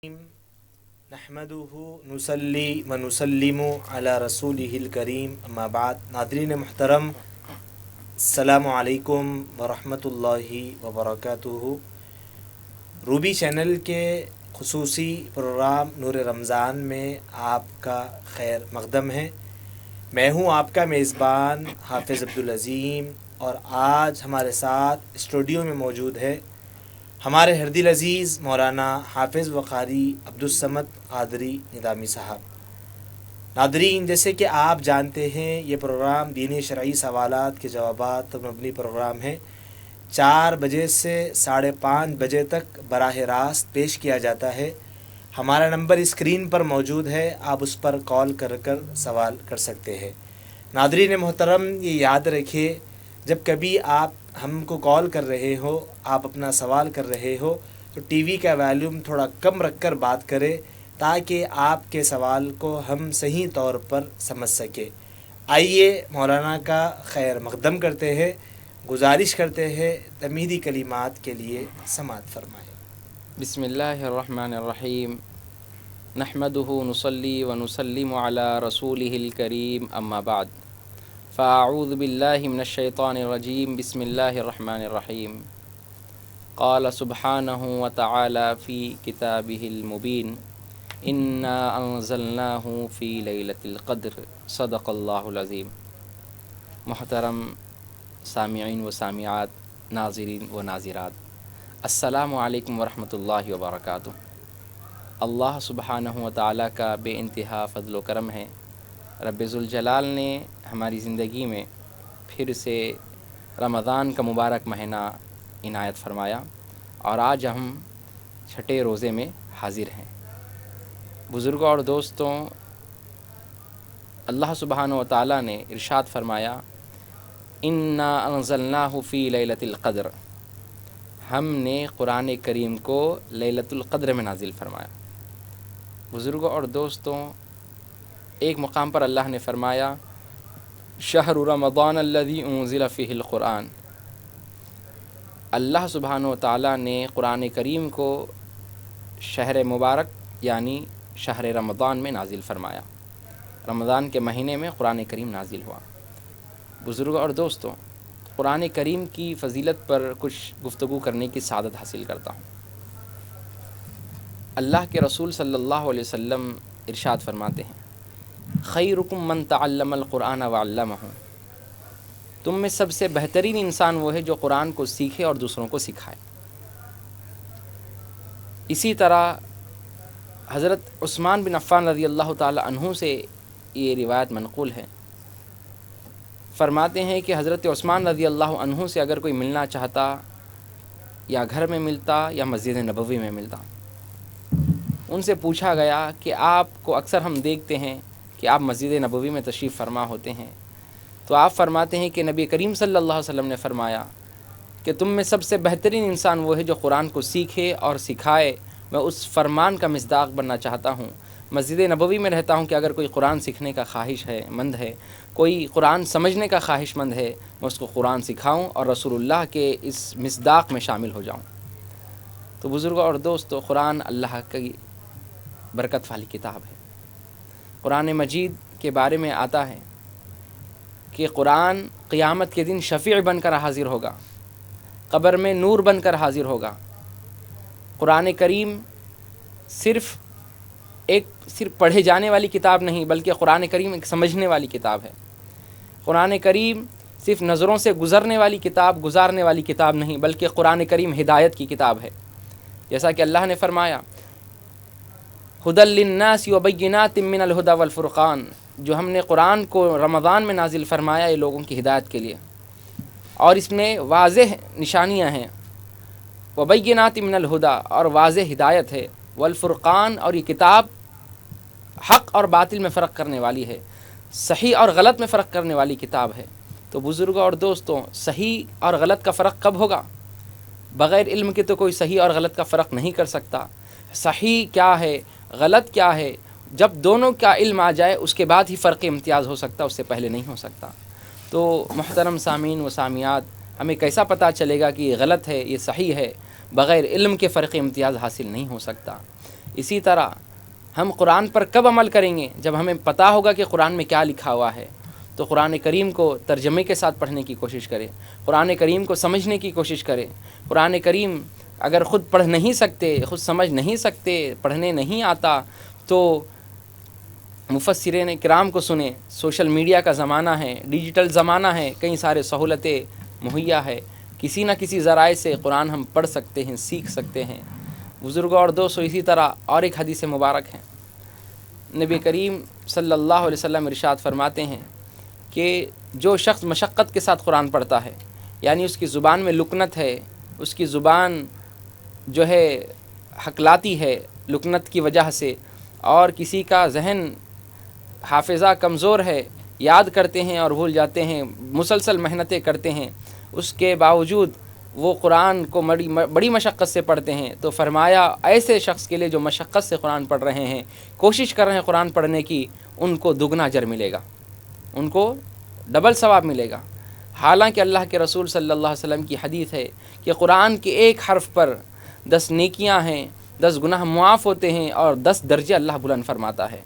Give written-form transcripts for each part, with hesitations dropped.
نحمدہ نصلی و نسلم علی رسولہ الکریم اما بعد. ناظرین محترم، السلام علیکم ورحمۃ اللہ وبرکاتہ. روبی چینل کے خصوصی پروگرام نور رمضان میں آپ کا خیر مقدم ہے. میں ہوں آپ کا میزبان حافظ عبدالعظیم، اور آج ہمارے ساتھ اسٹوڈیو میں موجود ہے ہمارے ہردل عزیز مولانا حافظ و قاری عبدالصمد قادری نظامی صاحب. ناظرین، جیسے کہ آپ جانتے ہیں، یہ پروگرام دینی شرعی سوالات کے جوابات پر مبنی پروگرام ہے. 4 بجے سے 5:30 بجے تک براہ راست پیش کیا جاتا ہے. ہمارا نمبر اسکرین پر موجود ہے، آپ اس پر کال کر سوال کر سکتے ہیں. ناظرین محترم، یہ یاد رکھیے، جب کبھی آپ ہم کو کال کر رہے ہو، آپ اپنا سوال کر رہے ہو، تو ٹی وی کا والیوم تھوڑا کم رکھ کر بات کرے تاکہ آپ کے سوال کو ہم صحیح طور پر سمجھ سکیں. آئیے مولانا کا خیر مقدم کرتے ہیں. گزارش کرتے ہیں تمہیدی کلمات کے لیے سماعت فرمائیں. بسم اللہ الرحمن الرحیم. نحمدہ نصلی و نسلم علی رسولہ الکریم اما بعد. فاعوذ باللہ من الشیطان الرجیم. بسم اللہ الرحمن الرحیم. قال سبحانہ وتعالی فی کتابہ المبین انا انزلناہ فی لیلۃ القدر صدق اللہ العظیم. محترم سامعین و سامعات، ناظرین و ناظرات، السلام علیکم ورحمۃ اللہ وبرکاتہ. اللہ سبحانہ و تعالیٰ کا بے انتہا فضل و کرم ہے. رب ذوالجلال نے ہماری زندگی میں پھر سے رمضان کا مبارک مہینہ عنایت فرمایا، اور آج ہم 6 روزے میں حاضر ہیں. بزرگوں اور دوستوں، اللہ سبحانہ و تعالیٰ نے ارشاد فرمایا، انا انزلناہ فی لیلۃ القدر. ہم نے قرآن کریم کو لیلۃ القدر میں نازل فرمایا. بزرگوں اور دوستوں، ایک مقام پر اللہ نے فرمایا، شہر رمضان الذی انزل فیہ القرآن. اللہ سبحانہ و تعالیٰ نے قرآن کریم کو شہر مبارک یعنی شہر رمضان میں نازل فرمایا. رمضان کے مہینے میں قرآن کریم نازل ہوا. بزرگوں اور دوستوں، قرآن کریم کی فضیلت پر کچھ گفتگو کرنے کی سعادت حاصل کرتا ہوں. اللہ کے رسول صلی اللہ علیہ وسلم ارشاد فرماتے ہیں، خیرکم من تعلم القرآن وعلمہ. تم میں سب سے بہترین انسان وہ ہے جو قرآن کو سیکھے اور دوسروں کو سکھائے. اسی طرح حضرت عثمان بن عفان رضی اللہ تعالی عنہ سے یہ روایت منقول ہے. فرماتے ہیں کہ حضرت عثمان رضی اللہ عنہ سے اگر کوئی ملنا چاہتا، یا گھر میں ملتا یا مسجد نبوی میں ملتا، ان سے پوچھا گیا کہ آپ کو اکثر ہم دیکھتے ہیں کہ آپ مسجد نبوی میں تشریف فرما ہوتے ہیں، تو آپ فرماتے ہیں کہ نبی کریم صلی اللہ علیہ وسلم نے فرمایا کہ تم میں سب سے بہترین انسان وہ ہے جو قرآن کو سیکھے اور سکھائے. میں اس فرمان کا مصداق بننا چاہتا ہوں. مسجد نبوی میں رہتا ہوں کہ اگر کوئی قرآن سیکھنے کا خواہش ہے مند ہے، کوئی قرآن سمجھنے کا خواہش مند ہے، میں اس کو قرآن سکھاؤں اور رسول اللہ کے اس مصداق میں شامل ہو جاؤں. تو بزرگوں اور دوستو، قرآن اللہ کی برکت والی کتاب ہے. قرآن مجید کے بارے میں آتا ہے کہ قرآن قیامت کے دن شفیع بن کر حاضر ہوگا، قبر میں نور بن کر حاضر ہوگا. قرآن کریم صرف پڑھے جانے والی کتاب نہیں، بلکہ قرآن کریم ایک سمجھنے والی کتاب ہے. قرآن کریم صرف نظروں سے گزارنے والی کتاب نہیں، بلکہ قرآن کریم ہدایت کی کتاب ہے. جیسا کہ اللہ نے فرمایا، ھدی للناس وبینات من الھدی والفرقان. جو ہم نے قرآن کو رمضان میں نازل فرمایا یہ لوگوں کی ہدایت کے لیے، اور اس میں واضح نشانیاں ہیں. وبینات من الھدی، اور واضح ہدایت ہے. والفرقان، اور یہ کتاب حق اور باطل میں فرق کرنے والی ہے، صحیح اور غلط میں فرق کرنے والی کتاب ہے. تو بزرگوں اور دوستوں، صحیح اور غلط کا فرق کب ہوگا؟ بغیر علم کے تو کوئی صحیح اور غلط کا فرق نہیں کر سکتا. صحیح کیا ہے، غلط کیا ہے، جب دونوں کا علم آ جائے اس کے بعد ہی فرق امتیاز ہو سکتا، اس سے پہلے نہیں ہو سکتا. تو محترم سامعین و سامعات، ہمیں کیسا پتہ چلے گا کہ یہ غلط ہے یہ صحیح ہے؟ بغیر علم کے فرق امتیاز حاصل نہیں ہو سکتا. اسی طرح ہم قرآن پر کب عمل کریں گے؟ جب ہمیں پتہ ہوگا کہ قرآن میں کیا لکھا ہوا ہے. تو قرآن کریم کو ترجمے کے ساتھ پڑھنے کی کوشش کرے، قرآن کریم کو سمجھنے کی کوشش کرے. قرآن کریم اگر خود پڑھ نہیں سکتے، خود سمجھ نہیں سکتے، پڑھنے نہیں آتا، تو مفسرین کرام کو سنیں. سوشل میڈیا کا زمانہ ہے، ڈیجیٹل زمانہ ہے، کئی سارے سہولتیں مہیا ہے، کسی نہ کسی ذرائع سے قرآن ہم پڑھ سکتے ہیں، سیکھ سکتے ہیں. بزرگوں اور دوستوں، اسی طرح اور ایک حدیث مبارک ہے. نبی کریم صلی اللہ علیہ وسلم ارشاد فرماتے ہیں کہ جو شخص مشقت کے ساتھ قرآن پڑھتا ہے، یعنی اس کی زبان میں لکنت ہے، اس کی زبان جو ہے ہکلاتی ہے لکنت کی وجہ سے، اور کسی کا ذہن حافظہ کمزور ہے، یاد کرتے ہیں اور بھول جاتے ہیں، مسلسل محنتیں کرتے ہیں، اس کے باوجود وہ قرآن کو بڑی مشقت سے پڑھتے ہیں. تو فرمایا ایسے شخص کے لیے جو مشقت سے قرآن پڑھ رہے ہیں، کوشش کر رہے ہیں قرآن پڑھنے کی، ان کو دگنا اجر ملے گا، ان کو ڈبل ثواب ملے گا. حالانکہ اللہ کے رسول صلی اللہ علیہ وسلم کی حدیث ہے کہ قرآن کے ایک حرف پر 10 نیکیاں ہیں، 10 گناہ معاف ہوتے ہیں اور 10 درجے اللہ بلند فرماتا ہے.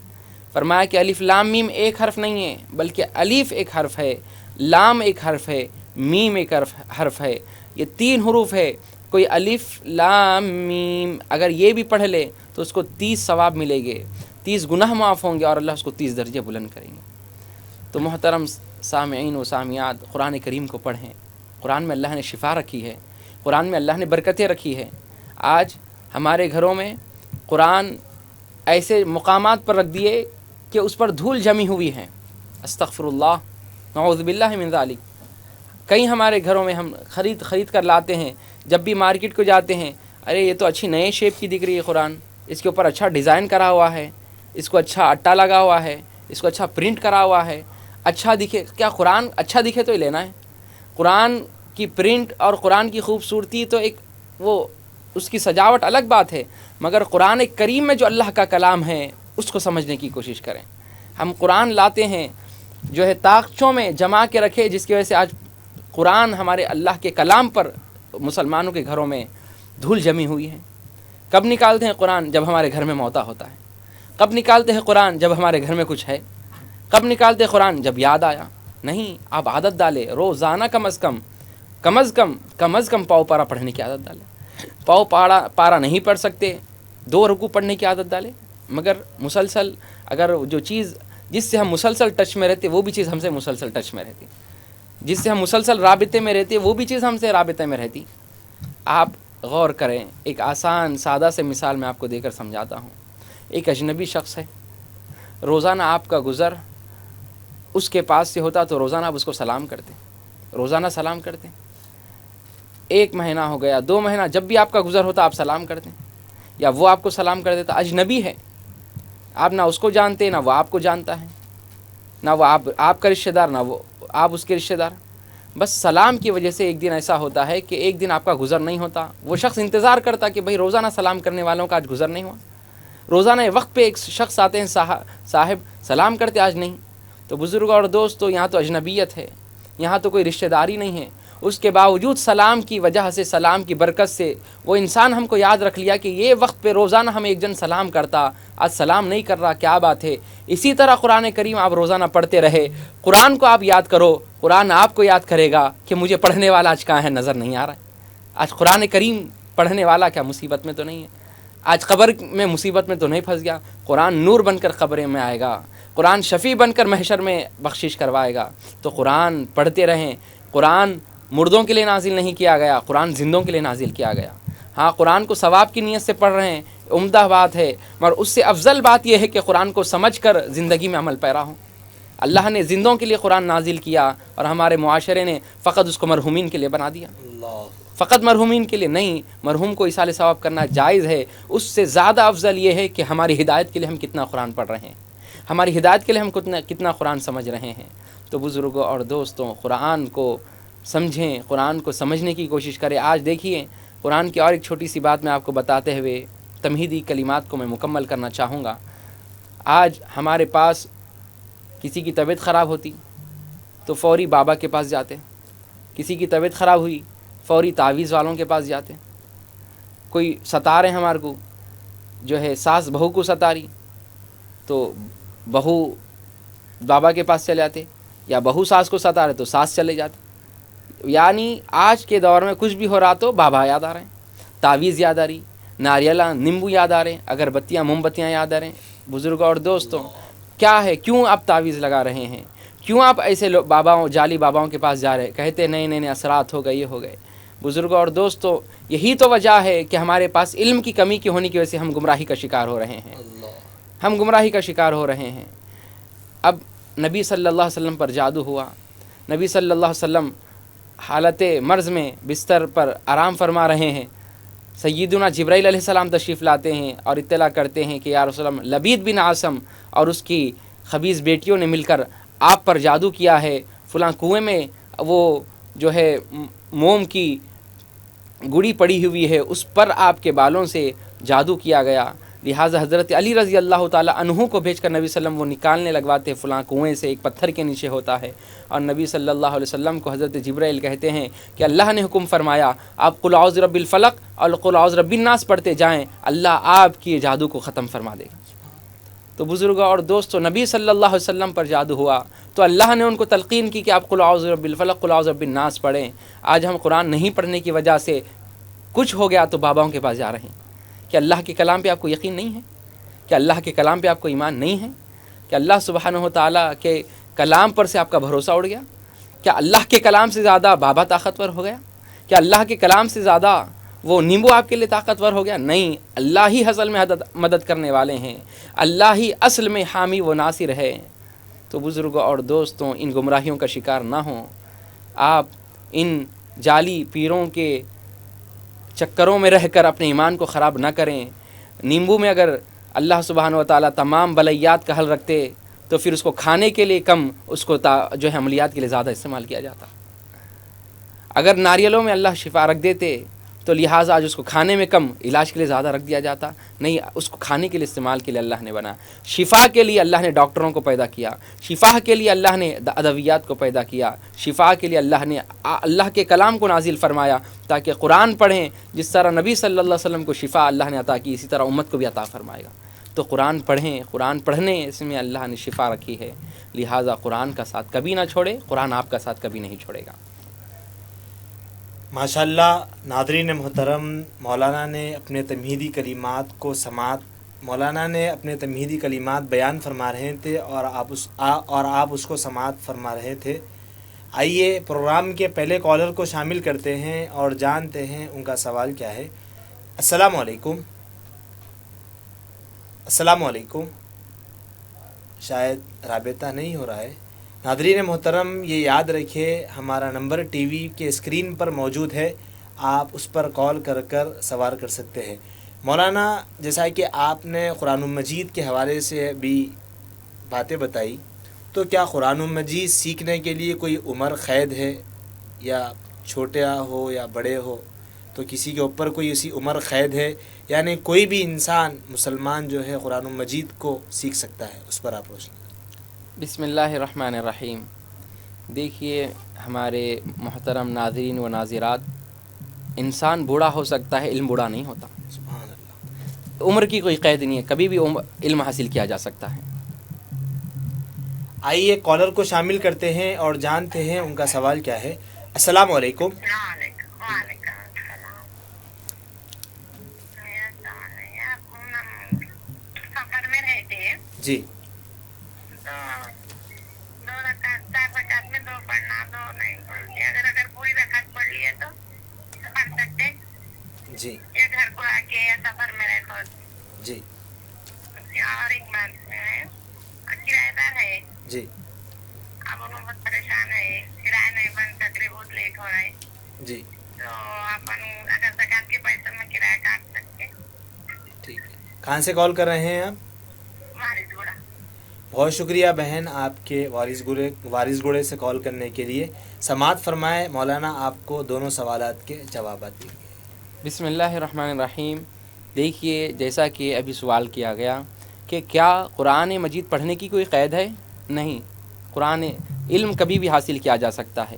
فرمایا کہ الف لام میم ایک حرف نہیں ہے، بلکہ الف ایک حرف ہے، لام ایک حرف ہے، میم ایک حرف ہے. یہ 3 حروف ہے. کوئی الف لام میم اگر یہ بھی پڑھ لے تو اس کو 30 ثواب ملے گے، 30 گناہ معاف ہوں گے اور اللہ اس کو 30 درجے بلند کریں گے. تو محترم سامعین و سامعات، قرآن کریم کو پڑھیں. قرآن میں اللہ نے شفا رکھی ہے، قرآن میں اللہ نے برکتیں رکھی ہے. آج ہمارے گھروں میں قرآن ایسے مقامات پر رکھ دیے کہ اس پر دھول جمی ہوئی ہے. استغفر اللہ، نعوذ باللہ من ذالک. کئی ہمارے گھروں میں ہم خرید کر لاتے ہیں، جب بھی مارکیٹ کو جاتے ہیں، ارے یہ تو اچھی نئے شیپ کی دکھ رہی ہے قرآن، اس کے اوپر اچھا ڈیزائن کرا ہوا ہے، اس کو اچھا اٹا لگا ہوا ہے، اس کو اچھا پرنٹ کرا ہوا ہے، اچھا دکھے. کیا قرآن اچھا دکھے تو ہی لینا ہے؟ قرآن کی پرنٹ اور قرآن کی خوبصورتی تو ایک وہ اس کی سجاوٹ الگ بات ہے، مگر قرآن کریم میں جو اللہ کا کلام ہے اس کو سمجھنے کی کوشش کریں. ہم قرآن لاتے ہیں جو ہے طاقچوں میں جما کے رکھے، جس کی وجہ سے آج قرآن ہمارے اللہ کے کلام پر مسلمانوں کے گھروں میں دھول جمی ہوئی ہے. کب نکالتے ہیں قرآن؟ جب ہمارے گھر میں موتا ہوتا ہے. کب نکالتے ہیں قرآن؟ جب ہمارے گھر میں کچھ ہے. کب نکالتے قرآن؟ جب یاد آیا. نہیں، آپ عادت ڈالے، روزانہ کم از کم پاؤ پارا پڑھنے کی عادت ڈالے. پاؤ پارا نہیں پڑھ سکتے، 2 رکوع پڑھنے کی عادت ڈالے. مگر مسلسل اگر جو چیز جس سے ہم مسلسل ٹچ میں رہتے وہ بھی چیز ہم سے مسلسل ٹچ میں رہتی، جس سے ہم مسلسل رابطے میں رہتے وہ بھی چیز ہم سے رابطے میں رہتی. آپ غور کریں، ایک آسان سادہ سے مثال میں آپ کو دے کر سمجھاتا ہوں. ایک اجنبی شخص ہے، روزانہ آپ کا گزر اس کے پاس سے ہوتا تو روزانہ آپ اس کو سلام کرتے، روزانہ سلام کرتے. 1 مہینہ ہو گیا، 2 مہینہ، جب بھی آپ کا گزر ہوتا آپ سلام کرتے، یا وہ آپ کو سلام کر دیتا. اجنبی ہے، آپ نہ اس کو جانتے، نہ وہ آپ کو جانتا ہے، نہ وہ آپ کا رشتہ دار، نہ وہ آپ اس کے رشتہ دار. بس سلام کی وجہ سے ایک دن ایسا ہوتا ہے کہ ایک دن آپ کا گزر نہیں ہوتا. وہ شخص انتظار کرتا کہ بھئی روزانہ سلام کرنے والوں کا آج گزر نہیں ہوا. روزانہ وقت پہ ایک شخص آتے ہیں، صاحب سلام کرتے، آج نہیں. تو بزرگوں اور دوستو، یہاں تو اجنبیت ہے، یہاں تو کوئی رشتہ داری نہیں ہے. اس کے باوجود سلام کی وجہ سے، سلام کی برکت سے وہ انسان ہم کو یاد رکھ لیا کہ یہ وقت پہ روزانہ ہمیں ایک جن سلام کرتا، آج سلام نہیں کر رہا، کیا بات ہے. اسی طرح قرآن کریم آپ روزانہ پڑھتے رہے، قرآن کو آپ یاد کرو، قرآن آپ کو یاد کرے گا کہ مجھے پڑھنے والا آج کہاں ہے، نظر نہیں آ رہا ہے. آج قرآن کریم پڑھنے والا کیا مصیبت میں تو نہیں ہے؟ آج قبر میں مصیبت میں تو نہیں پھنس گیا؟ قرآن نور بن کر قبر میں آئے گا، قرآن شفیع بن کر محشر میں بخشش کروائے گا. تو قرآن پڑھتے رہیں. قرآن مردوں کے لیے نازل نہیں کیا گیا، قرآن زندوں کے لیے نازل کیا گیا. ہاں، قرآن کو ثواب کی نیت سے پڑھ رہے ہیں، عمدہ بات ہے، مگر اس سے افضل بات یہ ہے کہ قرآن کو سمجھ کر زندگی میں عمل پیرا ہوں. اللہ نے زندوں کے لیے قرآن نازل کیا اور ہمارے معاشرے نے فقط اس کو مرحومین کے لیے بنا دیا. فقط مرحومین کے لیے نہیں، مرحوم کو ایصال ثواب کرنا جائز ہے. اس سے زیادہ افضل یہ ہے کہ ہماری ہدایت کے لیے ہم کتنا قرآن پڑھ رہے ہیں، ہماری ہدایت کے لیے ہم کتنا قرآن سمجھ رہے ہیں. تو بزرگوں اور دوستوں، قرآن کو سمجھیں، قرآن کو سمجھنے کی کوشش کریں. آج دیکھیے، قرآن کی اور ایک چھوٹی سی بات میں آپ کو بتاتے ہوئے تمہیدی کلمات کو میں مکمل کرنا چاہوں گا. آج ہمارے پاس کسی کی طبیعت خراب ہوتی تو فوری بابا کے پاس جاتے، کسی کی طبیعت خراب ہوئی فوری تعویذ والوں کے پاس جاتے. کوئی ستا رہے ہیں ہمارے کو، جو ہے ساس بہو کو ستا رہی تو بہو بابا کے پاس چلے جاتے، یا بہو ساس کو ستا رہے تو ساس چلے جاتے. یعنی آج کے دور میں کچھ بھی ہو رہا تو بابا یاد آ رہے ہیں، تعویذ یاد آ رہی، ناریلا نیمبو یاد آ رہے ہیں، اگربتیاں موم بتیاں یاد آ رہے ہیں. بزرگوں اور دوستوں، کیا ہے، کیوں آپ تعویذ لگا رہے ہیں؟ کیوں آپ ایسے باباؤں، جعلی باباؤں کے پاس جا رہے، کہتے نہیں نہیں نہیں اثرات ہو گئے، یہ ہو گئے. بزرگوں اور دوستوں، یہی تو وجہ ہے کہ ہمارے پاس علم کی کمی کی ہونے کی وجہ سے ہم گمراہی کا شکار ہو رہے ہیں. ہم گمراہی کا شکار ہو رہے ہیں. اب نبی صلی اللہ علیہ وسلم پر جادو ہوا، نبی صلی اللہ علیہ وسلم حالت مرض میں بستر پر آرام فرما رہے ہیں. سیدنا جبرائیل علیہ السلام تشریف لاتے ہیں اور اطلاع کرتے ہیں کہ یا رسول اللہ، لبید بن عاصم اور اس کی خبیث بیٹیوں نے مل کر آپ پر جادو کیا ہے. فلاں کنویں میں وہ جو ہے موم کی گڑی پڑی ہوئی ہے، اس پر آپ کے بالوں سے جادو کیا گیا. لہٰذا حضرت علی رضی اللہ تعالیٰ عنہ کو بھیج کر نبی صلی اللہ علیہ وسلم وہ نکالنے لگواتے، فلاں کنویں سے ایک پتھر کے نیچے ہوتا ہے. اور نبی صلی اللہ علیہ وسلم کو حضرت جبرائیل کہتے ہیں کہ اللہ نے حکم فرمایا آپ قل اعوذ برب الفلق اور قل اعوذ برب الناس پڑھتے جائیں، اللہ آپ کی جادو کو ختم فرما دے گا. تو بزرگوں اور دوستوں، نبی صلی اللہ علیہ وسلم پر جادو ہوا تو اللہ نے ان کو تلقین کی کہ آپ قل اعوذ برب الفلق قل اعوذ برب الناس پڑھیں. آج ہم قرآن نہیں پڑھنے کی وجہ سے کچھ ہو گیا تو باباؤں کے پاس جا رہے ہیں. کہ اللہ کے کلام پہ آپ کو یقین نہیں ہے؟ کہ اللہ کے کلام پہ آپ کو ایمان نہیں ہے؟ کہ اللہ سبحانہ و تعالیٰ کے کلام پر سے آپ کا بھروسہ اڑ گیا؟ کیا اللہ کے کلام سے زیادہ بابا طاقتور ہو گیا؟ کیا اللہ کے کلام سے زیادہ وہ نیمبو آپ کے لیے طاقتور ہو گیا؟ نہیں، اللہ ہی اصل میں مدد کرنے والے ہیں، اللہ ہی اصل میں حامی و ناصر ہے. تو بزرگوں اور دوستوں، ان گمراہیوں کا شکار نہ ہوں. آپ ان جعلی پیروں کے چکروں میں رہ کر اپنے ایمان کو خراب نہ کریں. نیمبو میں اگر اللہ سبحانہ و تعالیٰ تمام بلیات کا حل رکھتے تو پھر اس کو کھانے کے لیے کم، اس کو جو ہے عملیات کے لیے زیادہ استعمال کیا جاتا. اگر ناریلوں میں اللہ شفا رکھ دیتے تو لہٰذا آج اس کو کھانے میں کم، علاج کے لیے زیادہ رکھ دیا جاتا. نہیں، اس کو کھانے کے لیے استعمال کے لیے اللہ نے بنا. شفا کے لیے اللہ نے ڈاکٹروں کو پیدا کیا، شفا کے لیے اللہ نے ادویات کو پیدا کیا، شفا کے لیے اللہ نے اللہ کے کلام کو نازل فرمایا تاکہ قرآن پڑھیں. جس طرح نبی صلی اللہ علیہ وسلم کو شفا اللہ نے عطا کی، اسی طرح امت کو بھی عطا فرمائے گا. تو قرآن پڑھیں، قرآن پڑھنے اس میں اللہ نے شفا رکھی ہے. لہٰذا قرآن کا ساتھ کبھی نہ چھوڑے، قرآن آپ کا ساتھ کبھی نہیں چھوڑے گا. ماشاءاللہ ناظرین محترم، مولانا نے اپنے تمہیدی کلمات کو مولانا نے اپنے تمہیدی کلمات بیان فرما رہے تھے اور آپ اس کو سماعت فرما رہے تھے. آئیے پروگرام کے پہلے کالر کو شامل کرتے ہیں اور جانتے ہیں ان کا سوال کیا ہے. السلام علیکم. السلام علیکم. شاید رابطہ نہیں ہو رہا ہے. ناظرین محترم، یہ یاد رکھیے ہمارا نمبر ٹی وی کے اسکرین پر موجود ہے، آپ اس پر کال کر سوال کر سکتے ہیں. مولانا، جیسا کہ آپ نے قرآن مجید کے حوالے سے بھی باتیں بتائی، تو کیا قرآن مجید سیکھنے کے لیے کوئی عمر قید ہے، یا چھوٹا ہو یا بڑے ہو تو کسی کے اوپر کوئی اسی عمر قید ہے؟ یعنی کوئی بھی انسان مسلمان جو ہے قرآن مجید کو سیکھ سکتا ہے؟ اس پر آپ روشنی. بسم اللہ الرحمن الرحیم. دیکھیے ہمارے محترم ناظرین و ناظرات، انسان بوڑھا ہو سکتا ہے، علم بوڑھا نہیں ہوتا. سبحان اللہ. عمر کی کوئی قید نہیں ہے، کبھی بھی علم حاصل کیا جا سکتا ہے. آئیے کالر کو شامل کرتے ہیں اور جانتے ہیں ان کا سوال کیا ہے. السلام علیکم. جی. جی. گھر کو آ کے یا سفر میں رہے تو. جی. اور ایک بات ہے، کرایہ دار ہے. جی. اب وہ بہت پریشان ہے، کرایہ نہیں بن سک رہے، بہت لیٹ ہو رہا ہے. جی. تو اپن اگر زکات کے پیسے میں کرایہ کاٹ سکتے. ٹھیک ہے. کہاں سے کال کر رہے ہیں آپ؟ وارث گوڑا. بہت شکریہ بہن آپ کے وارث گوڑے سے کال کرنے کے لیے. سماعت فرمائے، مولانا آپ کو دونوں سوالات کے جوابات دیں گے. بسم اللہ الرحمن الرحیم. دیکھیے جیسا کہ ابھی سوال کیا گیا کہ کیا قرآن مجید پڑھنے کی کوئی قید ہے؟ نہیں، قرآن علم کبھی بھی حاصل کیا جا سکتا ہے.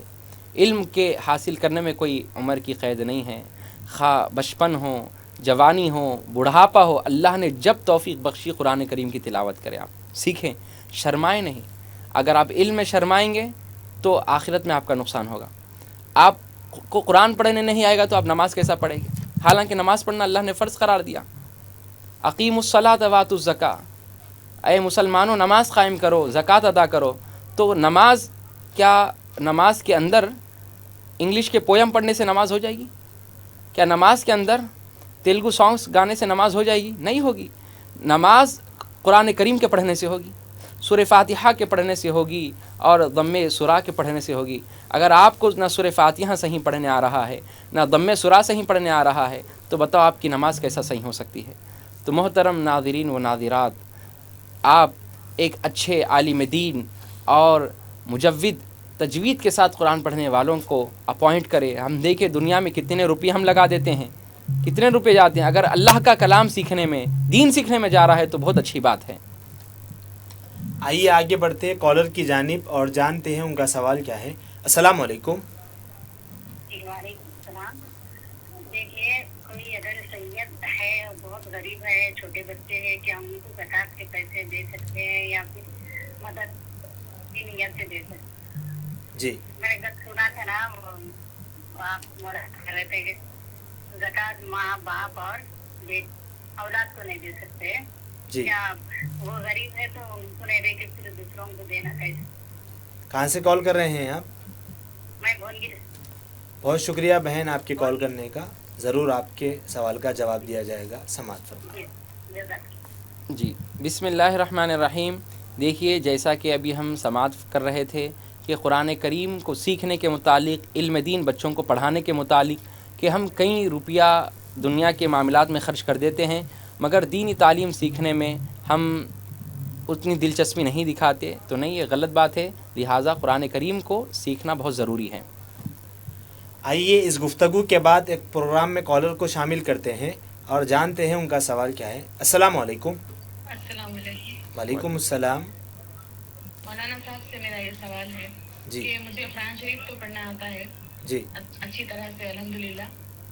علم کے حاصل کرنے میں کوئی عمر کی قید نہیں ہے. خواہ بچپن ہو جوانی ہو، بڑھاپا ہو، اللہ نے جب توفیق بخشی قرآن کریم کی تلاوت کریں، آپ سیکھیں، شرمائیں نہیں۔ اگر آپ علم میں شرمائیں گے تو آخرت میں آپ کا نقصان ہوگا۔ آپ کو قرآن پڑھنے نہیں آئے گا تو آپ نماز کیسا پڑھیں گے؟ حالانکہ نماز پڑھنا اللہ نے فرض قرار دیا۔ اقیم الصلاۃ وآتوا الزکاۃ، اے مسلمانوں نماز قائم کرو، زکوٰۃ ادا کرو۔ تو نماز، کیا نماز کے اندر انگلش کے پویم پڑھنے سے نماز ہو جائے گی؟ کیا نماز کے اندر تیلگو سانگس گانے سے نماز ہو جائے گی؟ نہیں ہوگی۔ نماز قرآن کریم کے پڑھنے سے ہوگی، سورہ فاتحہ کے پڑھنے سے ہوگی اور ضم سورہ کے پڑھنے سے ہوگی۔ اگر آپ کو نہ سورہ فاتحہ صحیح پڑھنے آ رہا ہے، نہ ضم سورہ صحیح پڑھنے آ رہا ہے، تو بتاؤ آپ کی نماز کیسا صحیح ہو سکتی ہے؟ تو محترم ناظرین و ناظرات، آپ ایک اچھے عالم دین اور مجود تجوید کے ساتھ قرآن پڑھنے والوں کو اپوائنٹ کریں۔ ہم دیکھیں دنیا میں کتنے روپے ہم لگا دیتے ہیں، کتنے روپے جاتے ہیں۔ اگر اللہ کا کلام سیکھنے میں، دین سیکھنے میں جا رہا ہے تو بہت اچھی بات ہے۔ آئیے آگے بڑھتے ہیں کالر کی جانب اور جانتے ہیں ان کا سوال کیا ہے۔ السلام علیکم۔ جی وعلیکم السلام۔ دیکھیے کوئی اگر سید ہے اور بہت غریب ہے، چھوٹے بچے ہیں، کیا ان کو زکوٰۃ کے پیسے دے سکتے ہیں یا پھر مدد کی نیت سے دے سکتے ہیں؟ جی میں نے کل سنا تھا نا، آپ مراد کر رہے تھے کہ زکوٰۃ ماں باپ اور اولاد کو نہیں دے سکتے، جی کیا وہ غریب ہے تو ان کو نہیں دے کے پھر دوسروں کو دینا کیسے؟ کہاں سے کال کر رہے ہیں آپ؟ میں بھونگی بہت شکریہ بہن آپ کے کال کرنے کا، ضرور آپ کے سوال کا جواب دیا جائے گا۔ سماعت فرمائیں۔ جی بسم اللہ الرحمن الرحیم۔ دیکھیے جیسا کہ ابھی ہم سماعت کر رہے تھے کہ قرآن کریم کو سیکھنے کے متعلق، علم دین بچوں کو پڑھانے کے متعلق، کہ ہم کئی روپیہ دنیا کے معاملات میں خرچ کر دیتے ہیں مگر دینی تعلیم سیکھنے میں ہم اتنی دلچسپی نہیں دکھاتے، تو نہیں، یہ غلط بات ہے۔ لہٰذا قرآن کریم کو سیکھنا بہت ضروری ہے۔ آئیے اس گفتگو کے بعد ایک پروگرام میں کالر کو شامل کرتے ہیں اور جانتے ہیں ان کا سوال کیا ہے۔ السلام علیکم۔ السلام علیکم۔ وعلیکم السلام۔ مولانا صاحب سے میرا یہ سوال ہے جی کہ مجھے قرآن شریف تو پڑھنا آتا ہے جی اچھی طرح سے الحمدللہ،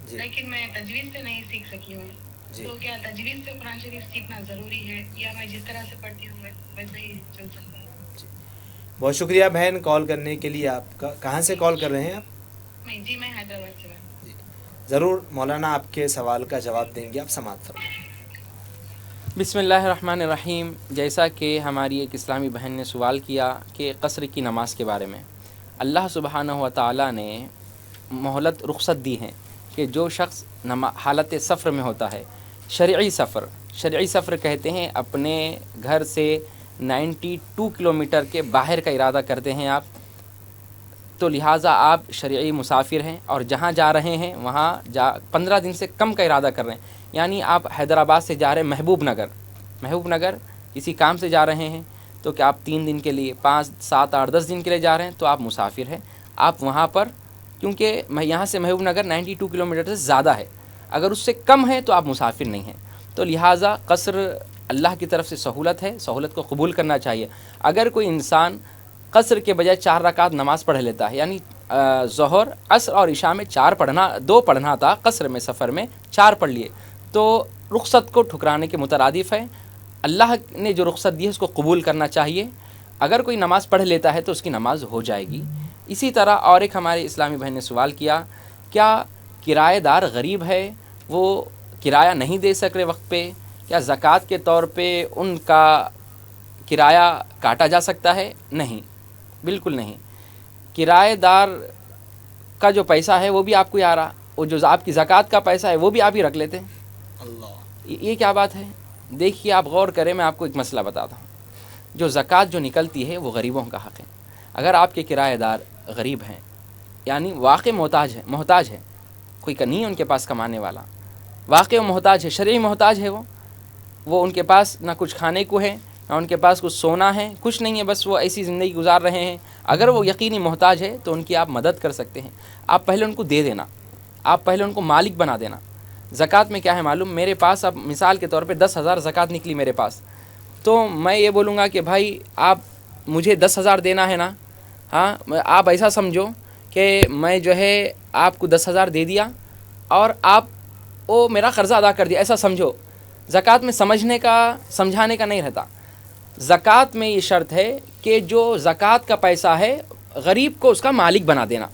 جی لیکن میں تجوید سے نہیں سیکھ سکی ہوں، جی تو کیا تجوید سے قرآن شریف سیکھنا ضروری ہے یا میں جس طرح سے پڑھتی ہوں ویسے ہی چل سکتا ہوں؟ بہت شکریہ بہن کال کرنے کے لیے آپ کا۔ کہاں سے کال کر رہے ہیں آپ؟ میں حیدرآباد سے ہوں۔ ضرور مولانا آپ کے سوال کا جواب دیں گے، آپ سماعت فرمائیں۔ بسم اللہ الرحمن الرحیم۔ جیسا کہ ہماری ایک اسلامی بہن نے سوال کیا کہ قصر کی نماز کے بارے میں، اللہ سبحانہ و تعالیٰ نے مہلت رخصت دی ہے کہ جو شخص حالت سفر میں ہوتا ہے، شرعی سفر کہتے ہیں اپنے گھر سے 92 کلومیٹر کے باہر کا ارادہ کرتے ہیں آپ، تو لہٰذا آپ شرعی مسافر ہیں اور جہاں جا رہے ہیں وہاں 15 دن سے کم کا ارادہ کر رہے ہیں۔ یعنی آپ حیدرآباد سے جا رہے ہیں محبوب نگر کسی کام سے جا رہے ہیں، تو کہ آپ 3 دن کے لیے، 5 7 8 10 دن کے لیے جا رہے ہیں تو آپ مسافر ہیں۔ آپ وہاں پر، کیونکہ یہاں سے محبوب نگر 92 کلومیٹر سے زیادہ ہے، اگر اس سے کم ہے تو آپ مسافر نہیں ہیں، تو لہٰذا قصر اللہ کی طرف سے سہولت ہے، سہولت کو قبول کرنا چاہیے۔ اگر کوئی انسان قصر کے بجائے 4 رکعت نماز پڑھ لیتا ہے، یعنی ظہر عصر اور عشاء میں 2 پڑھنا تھا، قصر میں سفر میں 4 پڑھ لیے، تو رخصت کو ٹھکرانے کے مترادف ہے۔ اللہ نے جو رخصت دی ہے اس کو قبول کرنا چاہیے۔ اگر کوئی نماز پڑھ لیتا ہے تو اس کی نماز ہو جائے گی۔ اسی طرح اور ایک ہمارے اسلامی بہن نے سوال کیا، کیا کرایہ دار غریب ہے، وہ کرایہ نہیں دے سک رہے وقت پہ، کیا زکوٰۃ کے طور پہ ان کا کرایہ کاٹا جا سکتا ہے؟ نہیں، بالکل نہیں۔ کرایہ دار کا جو پیسہ ہے وہ بھی آپ کو ہی آ رہا، وہ جو آپ کی زکوٰۃ کا پیسہ ہے وہ بھی آپ ہی رکھ لیتے ہیں۔ اللہ، یہ کیا بات ہے؟ دیکھیے آپ غور کریں، میں آپ کو ایک مسئلہ بتاتا ہوں۔ جو زکوٰۃ جو نکلتی ہے وہ غریبوں کا حق ہے۔ اگر آپ کے کرایہ دار غریب ہیں، یعنی واقع محتاج ہے، کوئی نہیں ہے ان کے پاس کمانے والا، واقع محتاج ہے، شرعی محتاج ہے، وہ ان کے پاس نہ کچھ کھانے کو ہے، نہ ان کے پاس کچھ سونا ہے، کچھ نہیں ہے، بس وہ ایسی زندگی گزار رہے ہیں، اگر وہ یقینی محتاج ہے تو ان کی آپ مدد کر سکتے ہیں۔ آپ پہلے ان کو دے دینا، آپ پہلے ان کو مالک بنا دینا۔ زکوٰۃ میں کیا ہے معلوم، میرے پاس اب مثال کے طور پہ 10,000 زکوٰۃ نکلی میرے پاس، تو میں یہ بولوں گا کہ بھائی آپ مجھے 10,000 دینا ہے نا، ہاں، آپ ایسا سمجھو کہ میں جو ہے آپ کو 10,000 دے دیا اور آپ وہ میرا قرضہ ادا کر دیا، ایسا سمجھو۔ زکوٰۃ میں سمجھانے کا نہیں رہتا۔ زکوٰۃ میں یہ شرط ہے کہ جو زکوٰۃ کا پیسہ ہے غریب کو اس کا مالک بنا دینا،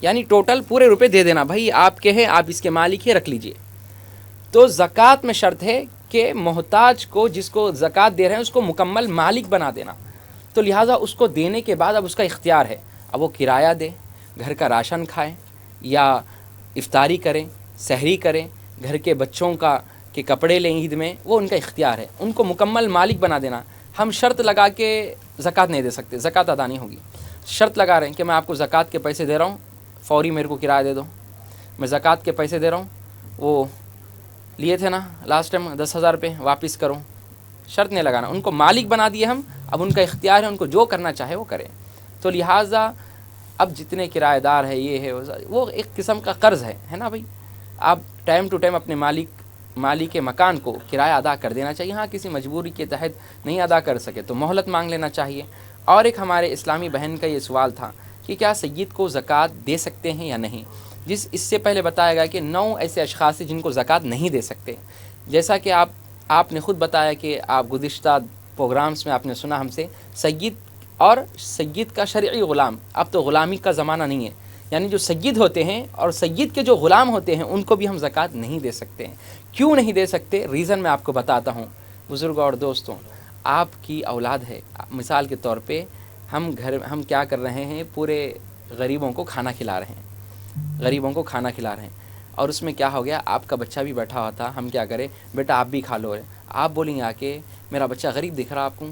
یعنی ٹوٹل پورے روپے دے دینا، بھائی آپ کے ہیں، آپ اس کے مالک ہیں، رکھ لیجئے۔ تو زکوٰۃ میں شرط ہے کہ محتاج کو، جس کو زکوٰۃ دے رہے ہیں، اس کو مکمل مالک بنا دینا۔ تو لہٰذا اس کو دینے کے بعد اب اس کا اختیار ہے، اب وہ کرایہ دے، گھر کا راشن کھائیں، یا افطاری کریں، سحری کریں، گھر کے بچوں کے کپڑے لیں عید میں، وہ ان کا اختیار ہے، ان کو مکمل مالک بنا دینا۔ ہم شرط لگا کے زکوٰۃ نہیں دے سکتے، زکوٰۃ ادا نہیں ہوگی۔ شرط لگا رہے ہیں کہ میں آپ کو زکوٰۃ کے پیسے دے رہا ہوں، فوری میرے کو کرایہ دے دو۔ میں زکوٰۃ کے پیسے دے رہا ہوں، وہ لیے تھے نا لاسٹ ٹائم 10,000 روپے، واپس کرو۔ شرط نہیں لگانا، ان کو مالک بنا دیے ہم، اب ان کا اختیار ہے، ان کو جو کرنا چاہے وہ کریں۔ تو لہٰذا اب جتنے کرایہ دار ہے، یہ ہے وہ ایک قسم کا قرض ہے نا بھائی، آپ ٹائم ٹو ٹائم اپنے مالک مکان کو کرایہ ادا کر دینا چاہیے۔ ہاں کسی مجبوری کے تحت نہیں ادا کر سکے تو مہلت مانگ لینا چاہیے۔ اور ایک ہمارے اسلامی بہن کا یہ سوال تھا کہ کیا سید کو زکوٰۃ دے سکتے ہیں یا نہیں، اس سے پہلے بتایا گیا کہ 9 ایسے اشخاص ہیں جن کو زکوٰۃ نہیں دے سکتے، جیسا کہ آپ نے خود بتایا کہ آپ گزشتہ پروگرامز میں آپ نے سنا ہم سے، سید اور سید کا شرعی غلام، اب تو غلامی کا زمانہ نہیں ہے، یعنی جو سید ہوتے ہیں اور سید کے جو غلام ہوتے ہیں ان کو بھی ہم زکوٰۃ نہیں دے سکتے ہیں۔ کیوں نہیں دے سکتے؟ ریزن میں آپ کو بتاتا ہوں بزرگوں اور دوستوں۔ آپ کی اولاد ہے، مثال کے طور پہ ہم کیا کر رہے ہیں، پورے غریبوں کو کھانا کھلا رہے ہیں، اور اس میں کیا ہو گیا، آپ کا بچہ بھی بیٹھا ہوا تھا، ہم کیا کریں، بیٹا آپ بھی کھا لو، آپ بولیں گے آ کے میرا بچہ غریب دکھ رہا آپ کو،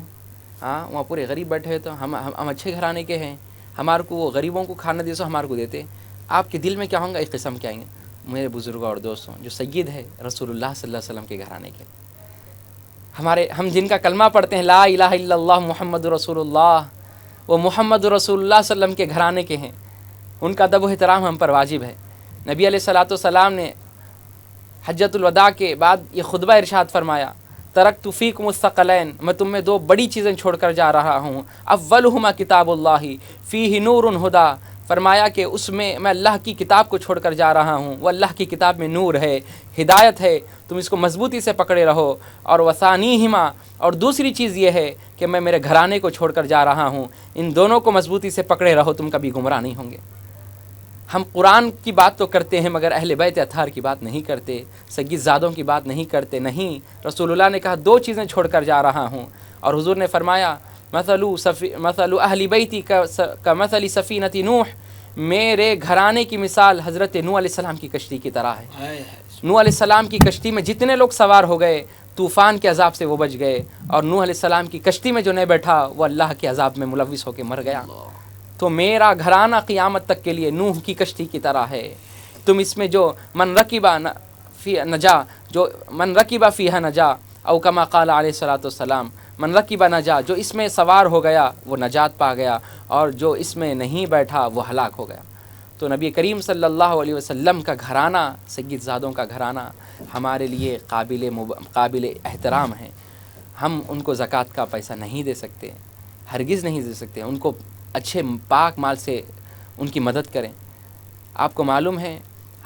ہاں وہاں پورے غریب بیٹھے ہوئے، تو ہم اچھے گھرانے کے ہیں، ہمارے کو وہ غریبوں کو کھانا دے سو ہمارے کو دیتے، آپ کے دل میں کیا ہوں گا، ایک قسم کے آئیں گے۔ میرے بزرگوں اور دوستوں، جو سید ہے رسول اللہ صلی اللہ علیہ وسلم کے گھرانے کے، ہم جن کا کلمہ پڑھتے ہیں لا الہ الا اللہ محمد رسول اللہ، وہ محمد رسول اللہ صلی اللہ علیہ وسلم کے گھرانے کے ہیں، ان کا ادب و احترام ہم پر واجب ہے۔ نبی علیہ الصلوۃ والسلام نے حجۃ الوداع کے بعد یہ خطبہ ارشاد فرمایا، ترکت فیکم الثقلین، میں تم میں 2 بڑی چیزیں چھوڑ کر جا رہا ہوں، اولہما کتاب اللہ فیہ نور ہدی، فرمایا کہ اس میں اللہ کی کتاب کو چھوڑ کر جا رہا ہوں، وہ اللہ کی کتاب میں نور ہے، ہدایت ہے، تم اس کو مضبوطی سے پکڑے رہو، اور وثانیہما، اور دوسری چیز یہ ہے کہ میں میرے گھرانے کو چھوڑ کر جا رہا ہوں، ان دونوں کو مضبوطی سے پکڑے رہو، تم کبھی گمراہ نہیں ہوں گے۔ ہم قرآن کی بات تو کرتے ہیں مگر اہل بیت اطہار کی بات نہیں کرتے، سید زادوں کی بات نہیں کرتے، نہیں، رسول اللہ نے کہا 2 چیزیں چھوڑ کر جا رہا ہوں، اور حضور نے فرمایا مثل اہل بیتی کمثل سفینۃ نوح، میرے گھرانے کی مثال حضرت نوح علیہ السلام کی کشتی کی طرح ہے۔ نوح علیہ السلام کی کشتی میں جتنے لوگ سوار ہو گئے طوفان کے عذاب سے وہ بچ گئے، اور نوح علیہ السلام کی کشتی میں جو نہیں بیٹھا وہ اللہ کے عذاب میں ملوث ہو کے مر گیا۔ تو میرا گھرانہ قیامت تک کے لیے نوح کی کشتی کی طرح ہے، تم اس میں جو من رکب فیہا نجا، او کما قال علیہ الصلوۃ والسلام، من رکب نجا، جو اس میں سوار ہو گیا وہ نجات پا گیا، اور جو اس میں نہیں بیٹھا وہ ہلاک ہو گیا۔ تو نبی کریم صلی اللہ علیہ وسلم کا گھرانہ، سید زادوں کا گھرانہ ہمارے لیے قابل احترام ہے۔ ہم ان کو زکوٰۃ کا پیسہ نہیں دے سکتے، ہرگز نہیں دے سکتے، ان کو اچھے پاک مال سے ان کی مدد کریں۔ آپ کو معلوم ہے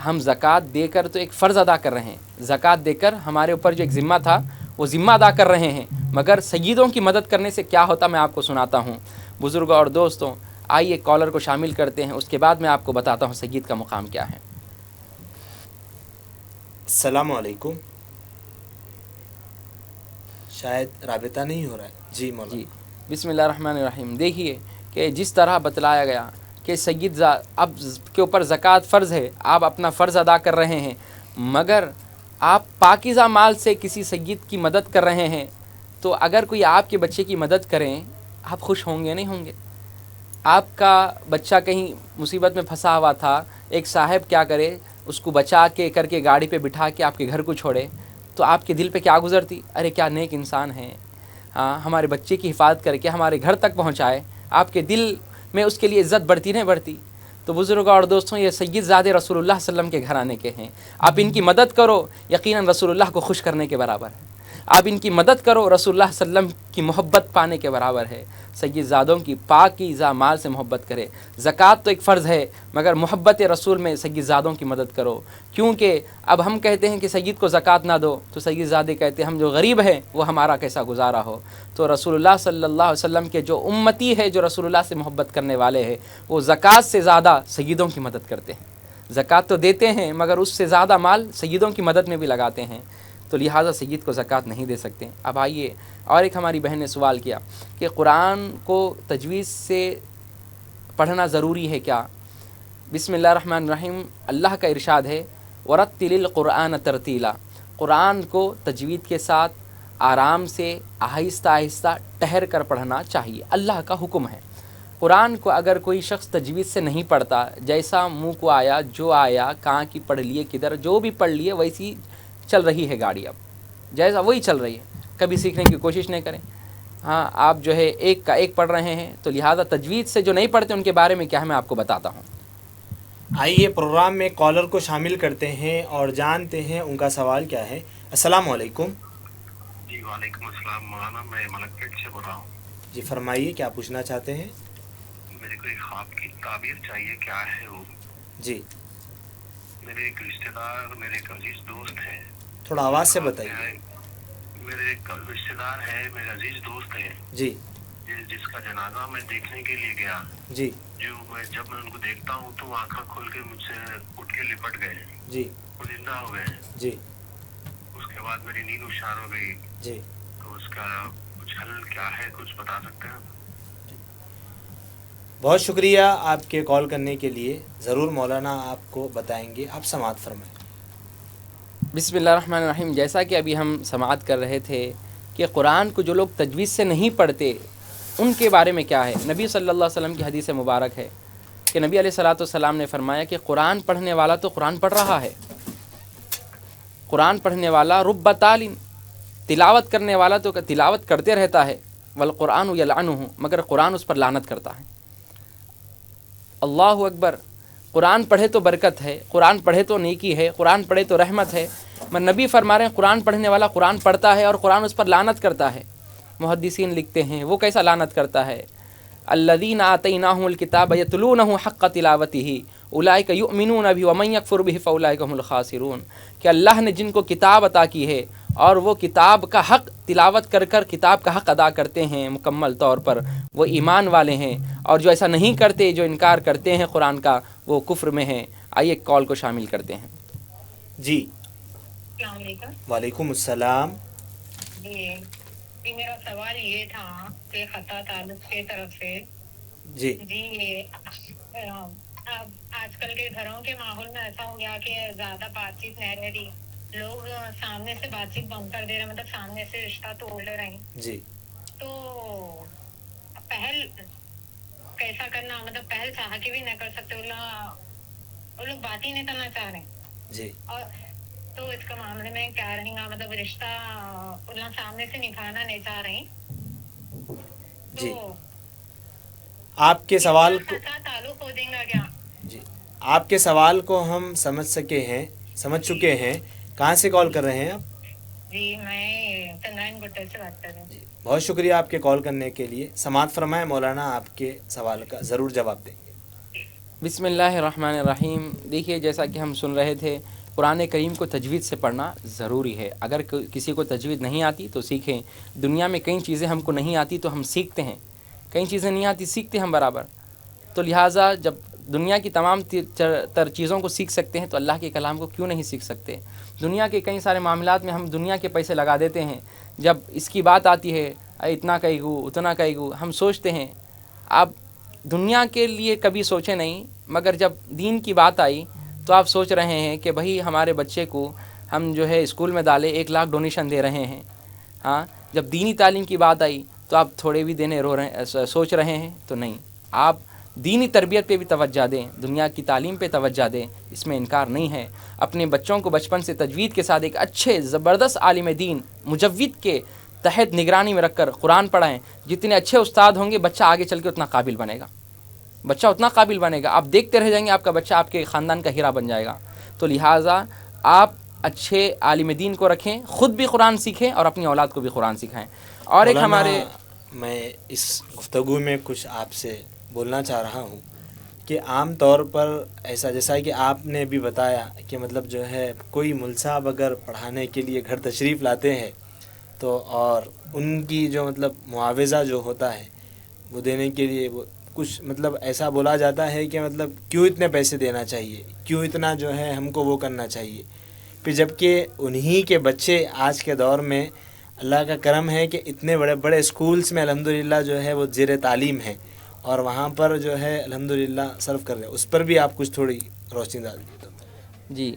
ہم زکوٰۃ دے کر تو ایک فرض ادا کر رہے ہیں، زکوٰۃ دے کر ہمارے اوپر جو ایک ذمہ تھا وہ ذمہ ادا کر رہے ہیں، مگر سیدوں کی مدد کرنے سے کیا ہوتا میں آپ کو سناتا ہوں۔ بزرگوں اور دوستوں، آئیے کالر کو شامل کرتے ہیں، اس کے بعد میں آپ کو بتاتا ہوں سید کا مقام کیا ہے۔ السلام علیکم، شاید رابطہ نہیں ہو رہا ہے، جی مولانا۔ جی بسم اللہ الرحمن الرحیم۔ دیکھیے کہ جس طرح بتلایا گیا کہ سید اب کے اوپر زکوٰۃ فرض ہے، آپ اپنا فرض ادا کر رہے ہیں، مگر آپ پاکیزہ مال سے کسی سید کی مدد کر رہے ہیں، تو اگر کوئی آپ کے بچے کی مدد کریں آپ خوش ہوں گے نہیں ہوں گے؟ آپ کا بچہ کہیں مصیبت میں پھنسا ہوا تھا، ایک صاحب کیا کرے، اس کو بچا کے کر کے گاڑی پہ بٹھا کے آپ کے گھر کو چھوڑے، تو آپ کے دل پہ کیا گزرتی، ارے کیا نیک انسان ہے، ہاں ہمارے بچے کی حفاظت کر کے ہمارے گھر تک پہنچائے، آپ کے دل میں اس کے لیے عزت بڑھتی نہیں بڑھتی؟ تو بزرگوں اور دوستوں، یہ سید زادے رسول اللہ صلی اللہ علیہ وسلم کے گھرانے کے ہیں، آپ ان کی مدد کرو، یقیناً رسول اللہ کو خوش کرنے کے برابر ہے۔ آپ ان کی مدد کرو رسول اللہ صلی اللہ علیہ وسلم کی محبت پانے کے برابر ہے۔ سید زادوں کی پاکیزہ مال سے محبت کرے۔ زکوٰۃ تو ایک فرض ہے مگر محبت رسول میں سید زادوں کی مدد کرو، کیونکہ اب ہم کہتے ہیں کہ سید کو زکوٰۃ نہ دو تو سید زادے کہتے ہیں ہم جو غریب ہیں وہ ہمارا کیسا گزارا ہو۔ تو رسول اللہ صلی اللہ علیہ وسلم کے جو امتی ہے، جو رسول اللہ سے محبت کرنے والے ہیں، وہ زکوٰۃ سے زیادہ سیدوں کی مدد کرتے ہیں۔ زکوٰۃ تو دیتے ہیں مگر اس سے زیادہ مال سیدوں کی مدد میں بھی لگاتے ہیں، تو لہٰذا سید کو زکوٰۃ نہیں دے سکتے۔ اب آئیے، اور ایک ہماری بہن نے سوال کیا کہ قرآن کو تجوید سے پڑھنا ضروری ہے کیا؟ بسم اللہ الرحمن الرحیم، اللہ کا ارشاد ہے وَرَتِّلِ الْقُرْآنَ تَرْتِيلًا، قرآن کو تجوید کے ساتھ آرام سے آہستہ آہستہ ٹھہر کر پڑھنا چاہیے، اللہ کا حکم ہے۔ قرآن کو اگر کوئی شخص تجوید سے نہیں پڑھتا، جیسا منہ کو آیا، جو آیا، کہاں کی پڑھ لیے، کدھر جو بھی پڑھ لیے ویسی چل رہی ہے گاڑی، اب جیسا وہی چل رہی ہے، کبھی سیکھنے کی کوشش نہیں کریں۔ ہاں، آپ جو ہے ایک کا ایک پڑھ رہے ہیں، تو لہٰذا تجوید سے جو نہیں پڑھتے ان کے بارے میں کیا ہے میں آپ کو بتاتا ہوں۔ آئیے پروگرام میں کالر کو شامل کرتے ہیں اور جانتے ہیں ان کا سوال کیا ہے۔ السلام علیکم۔ جی وعلیکم السلام مولانا، میں ملک پیٹ سے بول رہا ہوں۔ جی فرمائیے، کیا پوچھنا چاہتے ہیں؟ میرے کو ایک خواب کی تعبیر چاہیے، کیا ہے وہ؟ جی میرے ایک رشتہ دار، میرے ایک عزیز دوست ہے۔ تھوڑا آواز سے بتائیے۔ میرے ایک رشتہ دار ہے، میرے عزیز دوست ہے، جی جس کا جنازہ میں دیکھنے کے لیے گیا۔ جی جب میں ان کو دیکھتا ہوں تو وہ آنکھیں کھول کے مجھ سے اٹھ کے لپٹ گئے، جی وہ زندہ ہو گئے۔ جی اس کے بعد میری نیند ہوشیار ہو گئی، جی تو اس کا کچھ حل کیا ہے، کچھ بتا سکتے ہیں؟ بہت شکریہ آپ کے کال کرنے کے لیے، ضرور مولانا آپ کو بتائیں گے، آپ سماعت فرمائیں۔ بسم اللہ الرحمن الرحیم، جیسا کہ ابھی ہم سماعت کر رہے تھے کہ قرآن کو جو لوگ تجوید سے نہیں پڑھتے ان کے بارے میں کیا ہے۔ نبی صلی اللہ علیہ وسلم کی حدیث مبارک ہے کہ نبی علیہ الصلوۃ والسلام نے فرمایا کہ قرآن پڑھنے والا تو قرآن پڑھ رہا ہے، قرآن پڑھنے والا رب تعلیم، تلاوت کرنے والا تو تلاوت کرتے رہتا ہے، والقرآن یلعنہ، مگر قرآن اس پر لعنت کرتا ہے۔ اللہ اکبر، قرآن پڑھے تو برکت ہے، قرآن پڑھے تو نیکی ہے، قرآن پڑھے تو رحمت ہے، نبی فرما رہے ہیں قرآن پڑھنے والا قرآن پڑھتا ہے اور قرآن اس پر لعنت کرتا ہے۔ محدثین لکھتے ہیں وہ کیسا لعنت کرتا ہے؟ الذین آتیناہم الکتاب یتلونہ حق تلاوتہ اولئک یؤمنون بہ ومن یکفر بہ فاولئک هم الخاسرون، کہ اللہ نے جن کو کتاب عطا کی ہے اور وہ کتاب کا حق تلاوت کر کر کتاب کا حق ادا کرتے ہیں مکمل طور پر، وہ ایمان والے ہیں، اور جو ایسا نہیں کرتے، جو انکار کرتے ہیں قرآن کا، وہ کفر میں ہیں۔ آئیے کال کو شامل کرتے ہیں۔ جی السلام علیکم۔ وعلیکم السلام۔ جی میرا سوال یہ تھا کہ خطا تعلق کی طرف سے جی آج کل کے گھروں کے ماحول میں ایسا ہو گیا کہ زیادہ بات چیت نہیں رہی، لوگ سامنے سے بات چیت بند کر دے رہے، مطلب سامنے سے رشتہ توڑ رہے ہیں۔ جی تو پہل کیسا کرنا، مطلب پہل چاہ کے بھی نہیں کر سکتے، وہ لوگ بات ہی نہیں کرنا چاہ رہے ہیں۔ جی اور تو اس کے معاملے میں کیا رہے گا، مطلب رشتہ سامنے سے نبھانا نہیں چاہ رہے ہیں، جی تو آپ کے سوال کو تعلق ہو دیں گا کیا؟ جی آپ کے سوال کو ہم سمجھ چکے ہیں۔ کہاں سے کال کر رہے ہیں آپ؟ جی میں چندرائن گٹر سے بات کر رہی ہوں۔ بہت شکریہ آپ کے کال کرنے کے لیے، سماعت فرمائیں، مولانا آپ کے سوال کا ضرور جواب دیں گے۔ بسم اللہ الرحمن الرحیم۔ دیکھیے، جیسا کہ ہم سن رہے تھے، قرآن کریم کو تجوید سے پڑھنا ضروری ہے۔ اگر کسی کو تجوید نہیں آتی تو سیکھیں۔ دنیا میں کئی چیزیں ہم کو نہیں آتی تو ہم سیکھتے ہیں، کئی چیزیں نہیں آتی سیکھتے ہم برابر، تو لہٰذا جب دنیا کی تمام تر چیزوں کو سیکھ سکتے ہیں تو اللہ کے کلام کو کیوں نہیں سیکھ سکتے؟ دنیا کے کئی سارے معاملات میں ہم دنیا کے پیسے لگا دیتے ہیں، جب اس کی بات آتی ہے اتنا کہے گو اتنا کہے گو، ہم سوچتے ہیں۔ آپ دنیا کے لیے کبھی سوچے نہیں، مگر جب دین کی بات آئی تو آپ سوچ رہے ہیں کہ بھائی ہمارے بچے کو ہم جو ہے اسکول میں ڈالے، 1 لاکھ ڈونیشن دے رہے ہیں۔ ہاں، جب دینی تعلیم کی بات آئی تو آپ تھوڑے بھی دینے سوچ رہے ہیں، تو نہیں، آپ دینی تربیت پہ بھی توجہ دیں، دنیا کی تعلیم پہ توجہ دیں، اس میں انکار نہیں ہے۔ اپنے بچوں کو بچپن سے تجوید کے ساتھ ایک اچھے زبردست عالم دین مجوید کے تحت نگرانی میں رکھ کر قرآن پڑھائیں۔ جتنے اچھے استاد ہوں گے بچہ آگے چل کے اتنا قابل بنے گا، بچہ اتنا قابل بنے گا، آپ دیکھتے رہ جائیں گے، آپ کا بچہ آپ کے خاندان کا ہیرا بن جائے گا۔ تو لہٰذا آپ اچھے عالم دین کو رکھیں، خود بھی قرآن سیکھیں اور اپنی اولاد کو بھی قرآن سکھائیں۔ اور ایک مولانا، ہمارے میں اس گفتگو میں کچھ آپ سے بولنا چاہ رہا ہوں کہ عام طور پر ایسا، جیسا کہ آپ نے بھی بتایا کہ مطلب جو ہے کوئی مول صاحب اگر پڑھانے کے لیے گھر تشریف لاتے ہیں تو اور ان کی جو مطلب معاوضہ جو ہوتا ہے وہ دینے کے لیے وہ کچھ مطلب ایسا بولا جاتا ہے کہ مطلب کیوں اتنے پیسے دینا چاہیے، کیوں اتنا جو ہے ہم کو وہ کرنا چاہیے، پھر جبکہ انہی کے بچے آج کے دور میں اللہ کا کرم ہے کہ اتنے بڑے بڑے اسکولس میں الحمدللہ جو ہے وہ زیر تعلیم ہیں اور وہاں پر جو ہے الحمدللہ سرو کر رہے ہیں۔ اس پر بھی آپ کچھ تھوڑی روشنی ڈال دیں۔ جی،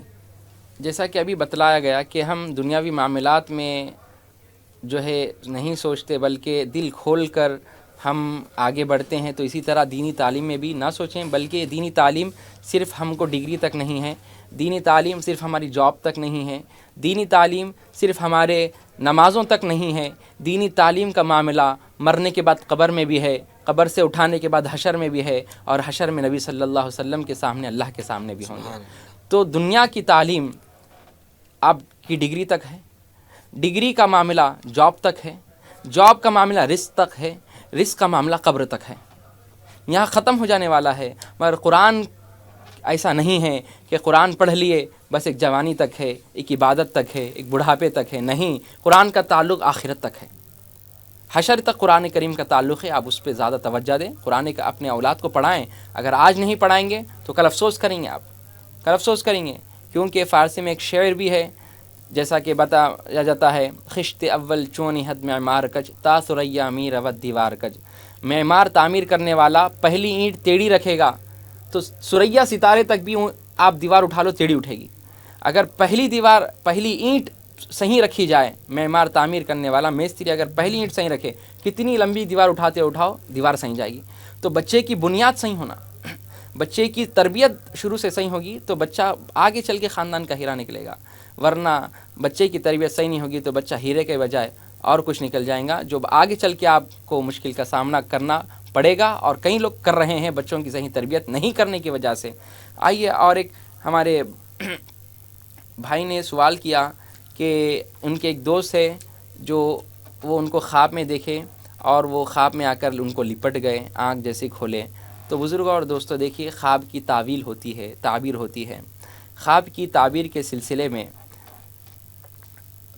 جیسا کہ ابھی بتلایا گیا کہ ہم دنیاوی معاملات میں جو ہے نہیں سوچتے، بلکہ دل کھول کر ہم آگے بڑھتے ہیں، تو اسی طرح دینی تعلیم میں بھی نہ سوچیں، بلکہ دینی تعلیم صرف ہم کو ڈگری تک نہیں ہے، دینی تعلیم صرف ہماری جاب تک نہیں ہے، دینی تعلیم صرف ہمارے نمازوں تک نہیں ہے، دینی تعلیم کا معاملہ مرنے کے بعد قبر میں بھی ہے، قبر سے اٹھانے کے بعد حشر میں بھی ہے، اور حشر میں نبی صلی اللہ علیہ وسلم کے سامنے، اللہ کے سامنے بھی ہوں گے۔ تو دنیا کی تعلیم آپ کی ڈگری تک ہے، ڈگری کا معاملہ جاب تک ہے، جاب کا معاملہ رزق تک ہے، رزق کا معاملہ قبر تک ہے، یہاں ختم ہو جانے والا ہے۔ مگر قرآن ایسا نہیں ہے کہ قرآن پڑھ لیے بس ایک جوانی تک ہے، ایک عبادت تک ہے، ایک بڑھاپے تک ہے، نہیں، قرآن کا تعلق آخرت تک ہے، حشر تک قرآن کریم کا تعلق ہے۔ آپ اس پہ زیادہ توجہ دیں، قرآن کا اپنے اولاد کو پڑھائیں، اگر آج نہیں پڑھائیں گے تو کل افسوس کریں گے، آپ کل افسوس کریں گے، کیونکہ فارسی میں ایک شعر بھی ہے جیسا کہ بتایا جاتا ہے، خشت اول چونی حد معمار کج تا ثریا میر ود دیوار کج۔ معمار تعمیر کرنے والا پہلی اینٹ ٹیڑھی رکھے گا تو ثریا ستارے تک بھی آپ دیوار اٹھا لو ٹیڑھی اٹھے گی۔ اگر پہلی اینٹ صحیح رکھی جائے، معمار تعمیر کرنے والا میستری اگر پہلی اینٹ صحیح رکھے، کتنی لمبی دیوار اٹھاؤ دیوار صحیح جائے گی۔ تو بچے کی بنیاد صحیح ہونا، بچے کی تربیت شروع سے صحیح ہوگی تو بچہ آگے چل کے خاندان کا ہیرا نکلے گا، ورنہ بچے کی تربیت صحیح نہیں ہوگی تو بچہ ہیرے کے بجائے اور کچھ نکل جائے گا، جو آگے چل کے آپ کو مشکل کا سامنا کرنا پڑے گا، اور کئی لوگ کر رہے ہیں بچوں کی صحیح تربیت نہیں کرنے کی وجہ سے۔ آئیے، اور ایک ہمارے بھائی نے سوال کیا کہ ان کے ایک دوست ہے جو وہ ان کو خواب میں دیکھے اور وہ خواب میں آ کر ان کو لپٹ گئے، آنکھ جیسے کھولے۔ تو بزرگوں اور دوستوں، دیکھیے، خواب کی تعویل ہوتی ہے، تعبیر ہوتی ہے۔ خواب کی تعبیر کے سلسلے میں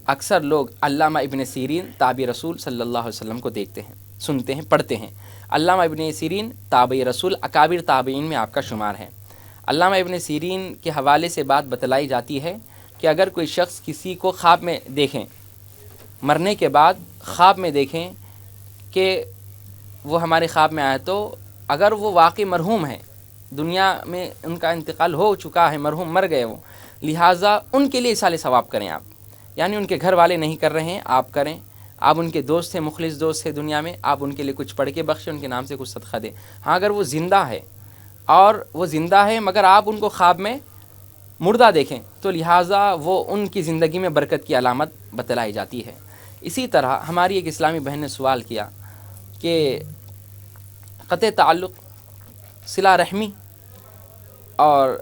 اکثر لوگ علامہ ابن سیرین تابعی رسول صلی اللہ علیہ وسلم کو دیکھتے ہیں، سنتے ہیں، پڑھتے ہیں۔ علامہ ابن سیرین تابعی رسول اکابر تابعین میں آپ کا شمار ہے۔ علامہ ابن سیرین کے حوالے سے بات بتلائی جاتی ہے کہ اگر کوئی شخص کسی کو خواب میں دیکھیں، مرنے کے بعد خواب میں دیکھیں کہ وہ ہمارے خواب میں آیا، تو اگر وہ واقعی مرحوم ہے، دنیا میں ان کا انتقال ہو چکا ہے، مرحوم مر گئے وہ، لہٰذا ان کے لیے اصال ثواب کریں آپ، یعنی ان کے گھر والے نہیں کر رہے ہیں، آپ کریں، آپ ان کے دوست ہیں، مخلص دوست ہیں دنیا میں، آپ ان کے لیے کچھ پڑھ کے بخشیں، ان کے نام سے کچھ صدقہ دیں۔ ہاں، اگر وہ زندہ ہے اور وہ زندہ ہے مگر آپ ان کو خواب میں مردہ دیکھیں تو لہٰذا وہ ان کی زندگی میں برکت کی علامت بتلائی جاتی ہے۔ اسی طرح ہماری ایک اسلامی بہن نے سوال کیا کہ قطع تعلق، صلہ رحمی اور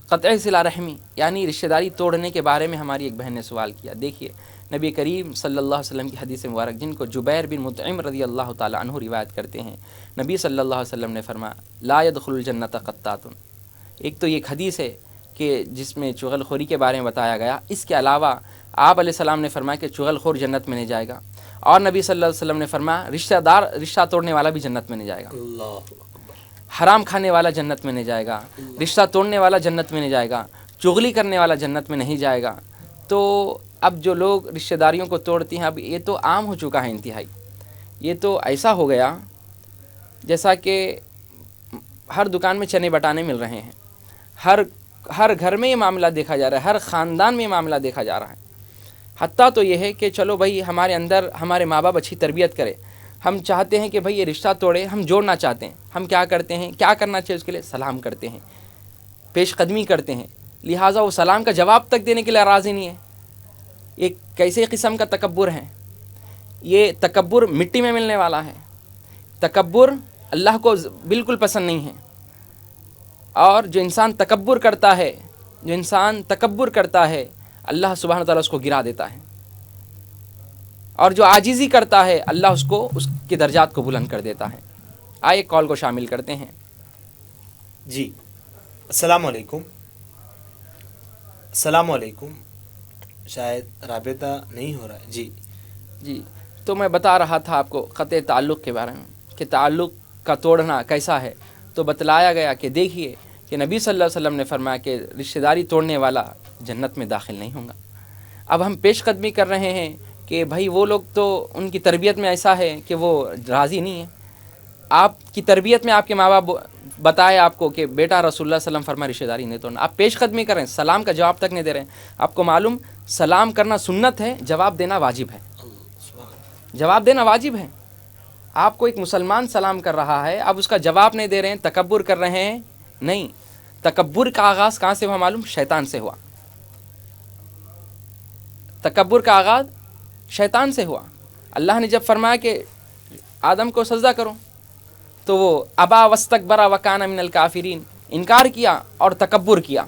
قطع صلہ رحمی یعنی رشتہ داری توڑنے کے بارے میں ہماری ایک بہن نے سوال کیا۔ دیکھیے، نبی کریم صلی اللہ علیہ وسلم کی حدیث مبارک، جن کو جبیر بن مطعم رضی اللہ تعالی عنہ روایت کرتے ہیں، نبی صلی اللہ علیہ وسلم نے فرمایا، لا يدخل الجنت قطات۔ ایک تو یہ ایک حدیث ہے کہ جس میں چغل خوری کے بارے میں بتایا گیا، اس کے علاوہ آپ علیہ السلام نے فرمایا کہ چغل خور جنت میں نہیں جائے گا، اور نبی صلی اللہ علیہ وسلم نے فرمایا رشتہ توڑنے والا بھی جنت میں نہیں جائے گا، اللہ، حرام کھانے والا جنت میں نہیں جائے گا، رشتہ توڑنے والا جنت میں نہیں جائے گا، چغلی کرنے والا جنت میں نہیں جائے گا۔ تو اب جو لوگ رشتہ داریوں کو توڑتے ہیں، اب یہ تو عام ہو چکا ہے انتہائی، یہ تو ایسا ہو گیا جیسا کہ ہر دکان میں چنے بٹانے مل رہے ہیں، ہر گھر میں یہ معاملہ دیکھا جا رہا ہے، ہر خاندان میں یہ معاملہ دیکھا جا رہا ہے۔ حتیٰ تو یہ ہے کہ چلو بھائی، ہمارے اندر ہمارے ماں باپ اچھی تربیت کرے، ہم چاہتے ہیں کہ بھائی یہ رشتہ توڑے، ہم جوڑنا چاہتے ہیں، ہم کیا کرتے ہیں، کیا کرنا چاہیے اس کے لیے؟ سلام کرتے ہیں، پیش قدمی کرتے ہیں، لہٰذا وہ سلام کا جواب تک دینے کے لیے راضی نہیں ہے۔ ایک کیسے قسم کا تکبر ہے؟ یہ تکبر مٹی میں ملنے والا ہے، تکبر اللہ کو بالکل پسند نہیں ہے، اور جو انسان تکبر کرتا ہے اللہ سبحانہ تعالیٰ اس کو گرا دیتا ہے، اور جو عاجزی کرتا ہے اللہ اس کو اس کے درجات کو بلند کر دیتا ہے۔ آئے کال کو شامل کرتے ہیں۔ جی السلام علیکم۔ السلام علیکم، شاید رابطہ نہیں ہو رہا ہے۔ جی تو میں بتا رہا تھا آپ کو قطع تعلق کے بارے میں کہ تعلق کا توڑنا کیسا ہے، تو بتلایا گیا کہ دیکھیے کہ نبی صلی اللہ علیہ وسلم نے فرمایا کہ رشتہ داری توڑنے والا جنت میں داخل نہیں ہوگا۔ اب ہم پیش قدمی کر رہے ہیں کہ بھائی وہ لوگ تو ان کی تربیت میں ایسا ہے کہ وہ راضی نہیں ہے۔ آپ کی تربیت میں آپ کے ماں باپ بتائے آپ کو کہ بیٹا رسول اللہ صلی اللہ علیہ وسلم فرمایا رشتہ داری نہیں توڑنا، آپ پیش قدمی کر رہے ہیں، سلام کا جواب تک نہیں دے رہے ہیں۔ آپ کو معلوم سلام کرنا سنت ہے، جواب دینا واجب ہے، جواب دینا واجب ہے۔ آپ کو ایک مسلمان سلام کر رہا ہے، آپ اس کا جواب نہیں دے رہے ہیں، تکبر کر رہے ہیں۔ نہیں، تکبر کا آغاز کہاں سے ہوا معلوم؟ شیطان سے ہوا۔ تکبر کا آغاز شیطان سے ہوا۔ اللہ نے جب فرمایا کہ آدم کو سجدہ کرو تو وہ ابا واستکبر وکان من الکافرین، انکار کیا اور تکبر کیا،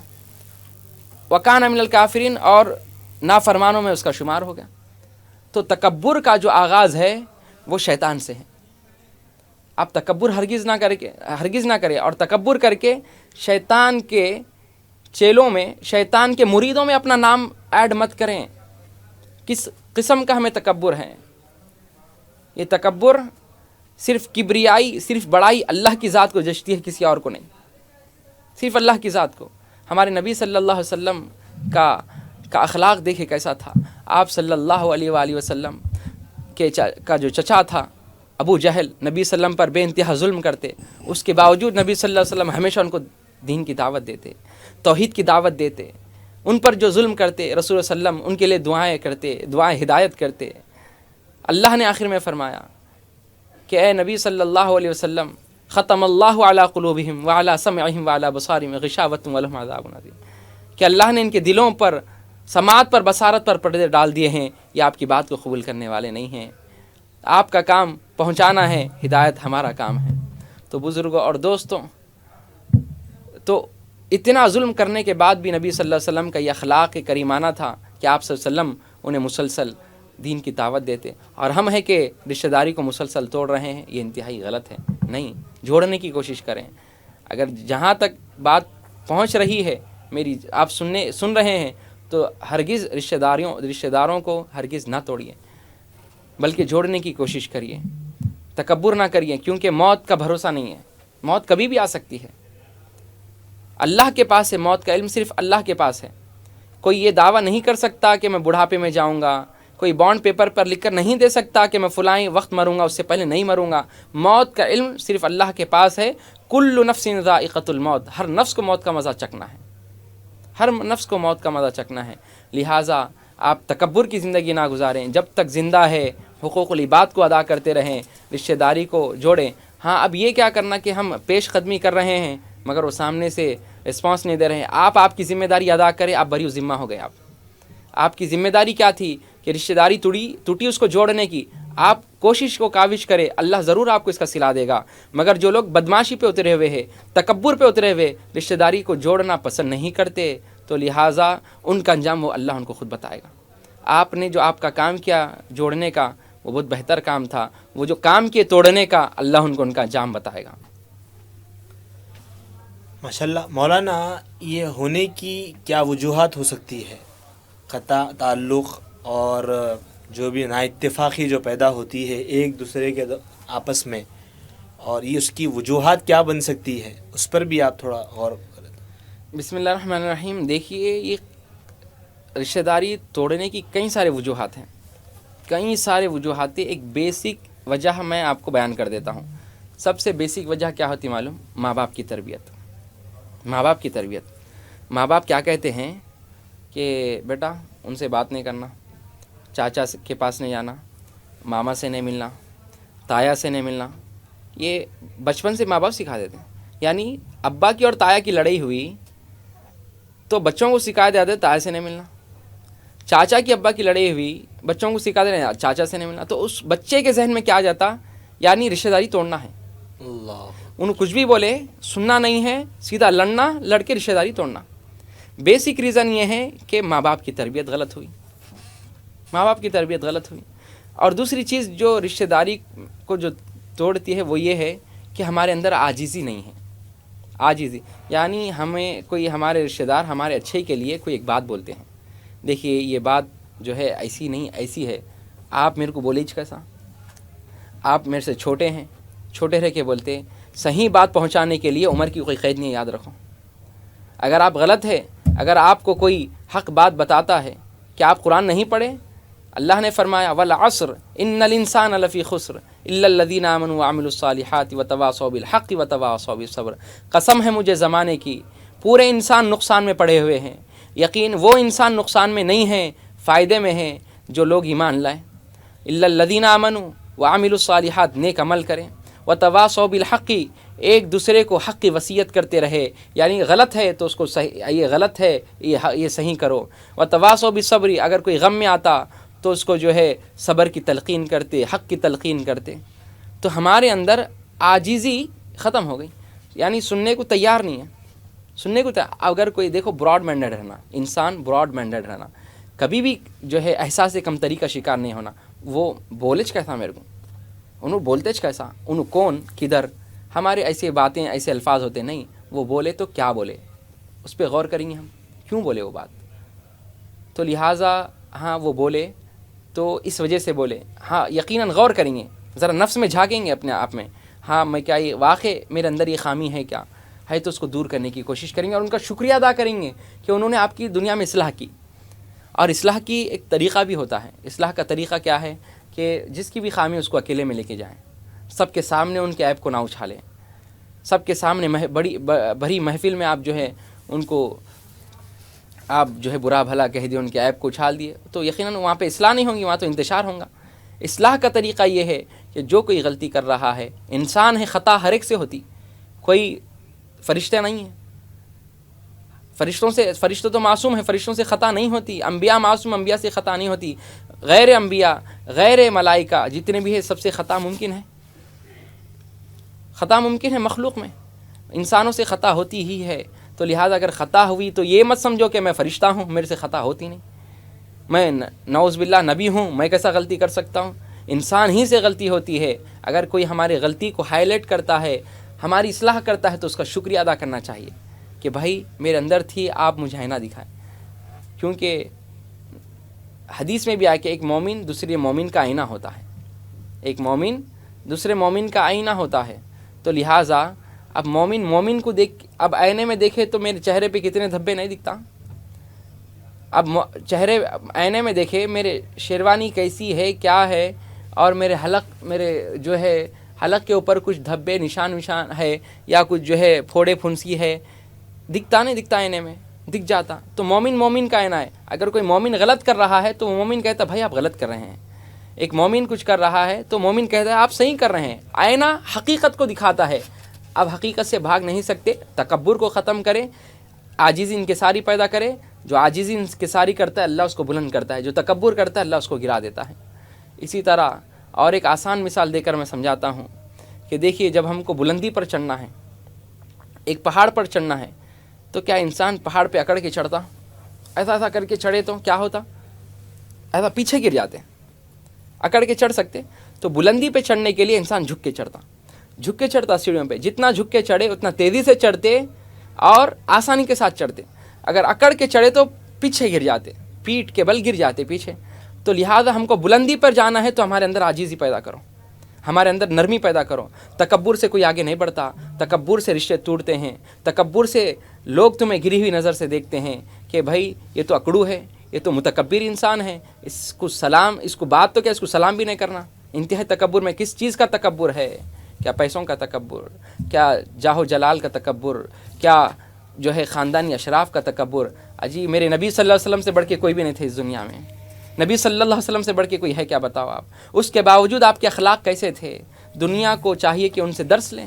وکان من الکافرین، اور نافرمانوں میں اس کا شمار ہو گیا۔ تو تکبر کا جو آغاز ہے وہ شیطان سے ہے۔ آپ تکبر ہرگز نہ کرے اور تکبر کر کے شیطان کے چیلوں میں، شیطان کے مریدوں میں اپنا نام ایڈ مت کریں۔ کس قسم کا ہمیں تکبر ہے؟ یہ تکبر صرف کبریائی، صرف بڑائی اللہ کی ذات کو جچتی ہے، کسی اور کو نہیں، صرف اللہ کی ذات کو۔ ہمارے نبی صلی اللہ علیہ وسلم کا اخلاق دیکھے کیسا تھا۔ آپ صلی اللہ علیہ وآلہ وسلم کا جو چچا تھا ابو جہل، نبی صلی اللہ علیہ وسلم پر بے انتہا ظلم کرتے، اس کے باوجود نبی صلی اللہ علیہ وسلم ہمیشہ ان کو دین کی دعوت دیتے، توحید کی دعوت دیتے۔ ان پر جو ظلم کرتے رسول اللہ علیہ وسلم ان کے لیے دعائیں کرتے، دعائیں ہدایت کرتے۔ اللہ نے آخر میں فرمایا کہ اے نبی صلی اللہ علیہ وسلم، ختم اللہ علی قلوبہم وعلی سمعہم وعلی بصارہم غشاوۃ ولہم عذاب عظیم، کہ اللہ نے ان کے دلوں پر، سماعت پر، بصارت پر پردے ڈال دیے ہیں، یہ آپ کی بات کو قبول کرنے والے نہیں ہیں۔ آپ کا کام پہنچانا ہے، ہدایت ہمارا کام ہے۔ تو بزرگوں اور دوستوں، تو اتنا ظلم کرنے کے بعد بھی نبی صلی اللہ علیہ وسلم کا یہ اخلاق کریمانہ تھا کہ آپ صلی اللہ علیہ وسلم انہیں مسلسل دین کی دعوت دیتے، اور ہم ہے کہ رشتہ داری کو مسلسل توڑ رہے ہیں، یہ انتہائی غلط ہے۔ نہیں، جوڑنے کی کوشش کریں۔ اگر جہاں تک بات پہنچ رہی ہے میری، آپ سن رہے ہیں، تو ہرگز رشتہ داروں کو ہرگز نہ توڑیے، بلکہ جوڑنے کی کوشش کریے، تکبر نہ کریے، کیونکہ موت کا بھروسہ نہیں ہے، موت کبھی بھی آ سکتی ہے۔ اللہ کے پاس ہے موت کا علم، صرف اللہ کے پاس ہے۔ کوئی یہ دعویٰ نہیں کر سکتا کہ میں بڑھاپے میں جاؤں گا، کوئی بانڈ پیپر پر لکھ کر نہیں دے سکتا کہ میں فلاں وقت مروں گا، اس سے پہلے نہیں مروں گا۔ موت کا علم صرف اللہ کے پاس ہے۔ کل نفس ذائقۃ الموت، ہر نفس کو موت کا مزہ چکھنا ہے، ہر نفس کو موت کا مزہ چکھنا ہے۔ لہٰذا آپ تکبر کی زندگی نہ گزاریں، جب تک زندہ ہے حقوق العباد کو ادا کرتے رہیں، رشتہ داری کو جوڑیں۔ ہاں، اب یہ کیا کرنا کہ ہم پیش قدمی کر رہے ہیں مگر وہ سامنے سے رسپانس نہیں دے رہے ہیں۔ آپ کی ذمہ داری ادا کریں، آپ بری ذمہ ہو گئے۔ آپ کی ذمہ داری کیا تھی کہ رشتہ داری ٹوٹی اس کو جوڑنے کی، آپ کوشش کو کاوش کرے، اللہ ضرور آپ کو اس کا صلہ دے گا۔ مگر جو لوگ بدماشی پہ اترے ہوئے ہیں، تکبر پہ اترے ہوئے، رشتہ داری کو جوڑنا پسند نہیں کرتے، تو لہٰذا ان کا انجام وہ اللہ ان کو خود بتائے گا۔ آپ نے جو آپ کا کام کیا جوڑنے کا، وہ بہت بہتر کام تھا، وہ جو کام کیے توڑنے کا، اللہ ان کو ان کا انجام بتائے گا۔ ماشاءاللہ مولانا، یہ ہونے کی کیا وجوہات ہو سکتی ہے؟ قطع تعلق اور جو بھی نا اتفاقی جو پیدا ہوتی ہے ایک دوسرے کے آپس میں، اور یہ اس کی وجوہات کیا بن سکتی ہے، اس پر بھی آپ تھوڑا غور کریں۔ بسم اللہ الرحمن الرحیم۔ دیکھیے، یہ رشتہ داری توڑنے کی کئی سارے وجوہات ہیں، کئی سارے وجوہات۔ ایک بیسک وجہ میں آپ کو بیان کر دیتا ہوں۔ سب سے بیسک وجہ کیا ہوتی معلوم؟ ماں باپ کی تربیت۔ ماں باپ کی تربیت، ماں باپ کیا کہتے ہیں کہ بیٹا ان سے بات نہیں کرنا، چاچا کے پاس نہیں جانا، ماما سے نہیں ملنا، تایا سے نہیں ملنا۔ یہ بچپن سے ماں باپ سکھا دیتے ہیں۔ یعنی ابا کی اور تایا کی لڑائی ہوئی تو بچوں کو سکھا دیتے تایا سے نہیں ملنا، چاچا کی ابا کی لڑائی ہوئی بچوں کو سکھا دیتے چاچا سے نہیں ملنا۔ تو اس بچے کے ذہن میں کیا جاتا؟ یعنی رشتہ داری توڑنا ہے۔ اللہ، انہوں کچھ بھی بولے سننا نہیں ہے، سیدھا لڑنا، لڑ کے رشتہ داری توڑنا۔ بیسک ریزن یہ ہے کہ ماں باپ کی تربیت غلط ہوئی، ماں باپ کی تربیت غلط ہوئی۔ اور دوسری چیز جو رشتہ داری کو جو توڑتی ہے وہ یہ ہے کہ ہمارے اندر عاجزی نہیں ہے۔ عاجزی یعنی ہمیں کوئی ہمارے رشتہ دار ہمارے اچھے کے لیے کوئی ایک بات بولتے ہیں، دیکھیے یہ بات جو ہے ایسی نہیں ایسی ہے، آپ میرے کو بولے کیسا، آپ میرے سے چھوٹے ہیں، چھوٹے رہ کے بولتے ہیں، صحیح بات پہنچانے کے لیے عمر کی کوئی قید نہیں، یاد رکھو۔ اگر آپ غلط ہے، اگر آپ کو کوئی حق بات بتاتا ہے کہ آپ قرآن نہیں پڑھے، اللہ نے فرمایا والعصر ان الانسان لفی خسر الا الذین آمنوا وعملوا الصالحات وتواصوا بالحق وتواصوا بالصبر، قسم ہے مجھے زمانے کی، پورے انسان نقصان میں پڑے ہوئے ہیں، یقین وہ انسان نقصان میں نہیں ہیں، فائدے میں ہیں جو لوگ ایمان لائیں، الا الذین آمنوا وعملوا الصالحات، نیک عمل کریں، وتواصوا بالحق، ایک دوسرے کو حق کی وصیت کرتے رہے، یعنی غلط ہے تو اس کو صحیح، یہ غلط ہے یہ صحیح کرو، وتواصوا بالصبر، اگر کوئی غم میں آتا تو اس کو جو ہے صبر کی تلقین کرتے، حق کی تلقین کرتے۔ تو ہمارے اندر عاجزی ختم ہو گئی، یعنی سننے کو تیار نہیں ہے، سننے کو اگر کوئی دیکھو براڈ مائنڈڈ رہنا، انسان براڈ مائنڈڈ رہنا، کبھی بھی جو ہے احساس کمتری کا شکار نہیں ہونا۔ وہ بولے کیسا میرے کو، انہوں بولتے کیسا، انہوں کون کدھر، ہمارے ایسے باتیں ایسے الفاظ ہوتے نہیں، وہ بولے تو کیا بولے، اس پہ غور کریں گے ہم، کیوں بولے وہ بات، تو لہٰذا ہاں وہ بولے تو اس وجہ سے بولے، ہاں یقیناً غور کریں گے، ذرا نفس میں جھانکیں گے اپنے آپ میں، ہاں میں کیا یہ واقع میرے اندر یہ خامی ہے کیا ہے، تو اس کو دور کرنے کی کوشش کریں گے اور ان کا شکریہ ادا کریں گے کہ انہوں نے آپ کی دنیا میں اصلاح کی۔ اور اصلاح کی ایک طریقہ بھی ہوتا ہے، اصلاح کا طریقہ کیا ہے کہ جس کی بھی خامی اس کو اکیلے میں لے کے جائیں، سب کے سامنے ان کے عیب کو نہ اچھالیں، سب کے سامنے بڑی محفل میں آپ جو ہے ان کو آپ جو ہے برا بھلا کہہ دیے، ان کے عیب کو اچھال دیے، تو یقیناً وہاں پہ اصلاح نہیں ہوگی، وہاں تو انتشار ہوگا۔ اصلاح کا طریقہ یہ ہے کہ جو کوئی غلطی کر رہا ہے، انسان ہے، خطا ہر ایک سے ہوتی، کوئی فرشتے نہیں ہیں، فرشتوں تو معصوم ہیں، فرشتوں سے خطا نہیں ہوتی، انبیاء معصوم، انبیاء سے خطا نہیں ہوتی، غیر انبیاء غیر ملائکہ جتنے بھی ہیں سب سے خطا ممکن ہے، خطا ممکن ہے، مخلوق میں انسانوں سے خطا ہوتی ہی ہے۔ تو لہٰذا اگر خطا ہوئی تو یہ مت سمجھو کہ میں فرشتہ ہوں، میرے سے خطا ہوتی نہیں، میں نعوذ باللہ نبی ہوں، میں کیسا غلطی کر سکتا ہوں، انسان ہی سے غلطی ہوتی ہے۔ اگر کوئی ہماری غلطی کو ہائی لائٹ کرتا ہے، ہماری اصلاح کرتا ہے، تو اس کا شکریہ ادا کرنا چاہیے کہ بھائی میرے اندر تھی، آپ مجھے آئینہ دکھائیں، کیونکہ حدیث میں بھی آیا کہ ایک مومن دوسرے مومن کا آئینہ ہوتا ہے، ایک مومن دوسرے مومن کا آئینہ ہوتا ہے۔ تو لہٰذا اب مومن کو اب آئینے میں دیکھے تو میرے چہرے پہ کتنے دھبے نہیں دکھتا، اب آئینے میں دیکھے میرے شیروانی کیسی ہے کیا ہے، اور میرے جو ہے حلق کے اوپر کچھ دھبے نشان ہے، یا کچھ جو ہے پھوڑے پھنسی ہے، دکھتا نہیں دکھتا، آئینے میں دکھ جاتا۔ تو مومن کا آئینہ ہے، اگر کوئی مومن غلط کر رہا ہے تو مومن کہتا بھائی آپ غلط کر رہے ہیں، ایک مومن کچھ کر رہا ہے تو مومن کہتا ہے آپ صحیح کر رہے ہیں۔ آئینہ حقیقت کو دکھاتا ہے، اب حقیقت سے بھاگ نہیں سکتے، تکبر کو ختم کرے، عاجزی انکساری پیدا کرے، جو عاجزی انکساری کرتا ہے اللہ اس کو بلند کرتا ہے، جو تکبر کرتا ہے اللہ اس کو گرا دیتا ہے۔ اسی طرح اور ایک آسان مثال دے کر میں سمجھاتا ہوں کہ دیکھیے جب ہم کو بلندی پر چڑھنا ہے، ایک پہاڑ پر چڑھنا ہے، تو کیا انسان پہاڑ پہ اکڑ کے چڑھتا، ایسا کر کے چڑھے تو کیا ہوتا، ایسا پیچھے گر جاتے، اکڑ کے چڑھ سکتے؟ تو بلندی پہ چڑھنے کے لیے انسان جھک کے چڑھتا سیڑھیوں پہ، جتنا جھک کے چڑھے اتنا تیزی سے چڑھتے اور آسانی کے ساتھ چڑھتے، اگر اکڑ کے چڑھے تو پیچھے گر جاتے، پیٹھ کے بل گر جاتے پیچھے۔ تو لہٰذا ہم کو بلندی پر جانا ہے تو ہمارے اندر عاجزی پیدا کرو، ہمارے اندر نرمی پیدا کرو۔ تکبر سے کوئی آگے نہیں بڑھتا، تکبر سے رشتے ٹوٹتے ہیں، تکبر سے لوگ تمہیں گری ہوئی نظر سے دیکھتے ہیں کہ بھائی یہ تو اکڑو ہے، یہ تو متکبر انسان ہے، اس کو بات تو کیا، اس کو سلام بھی نہیں کرنا۔ انتہائی تکبر میں کس چیز کا تکبر ہے؟ کیا پیسوں کا تکبر، کیا جاہ و جلال کا تکبر، کیا جو ہے خاندانی اشراف کا تکبر؟ اجی میرے نبی صلی اللہ علیہ وسلم سے بڑھ کے کوئی بھی نہیں تھے اس دنیا میں، نبی صلی اللہ علیہ وسلم سے بڑھ کے کوئی ہے کیا، بتاؤ آپ؟ اس کے باوجود آپ کے اخلاق کیسے تھے؟ دنیا کو چاہیے کہ ان سے درس لیں،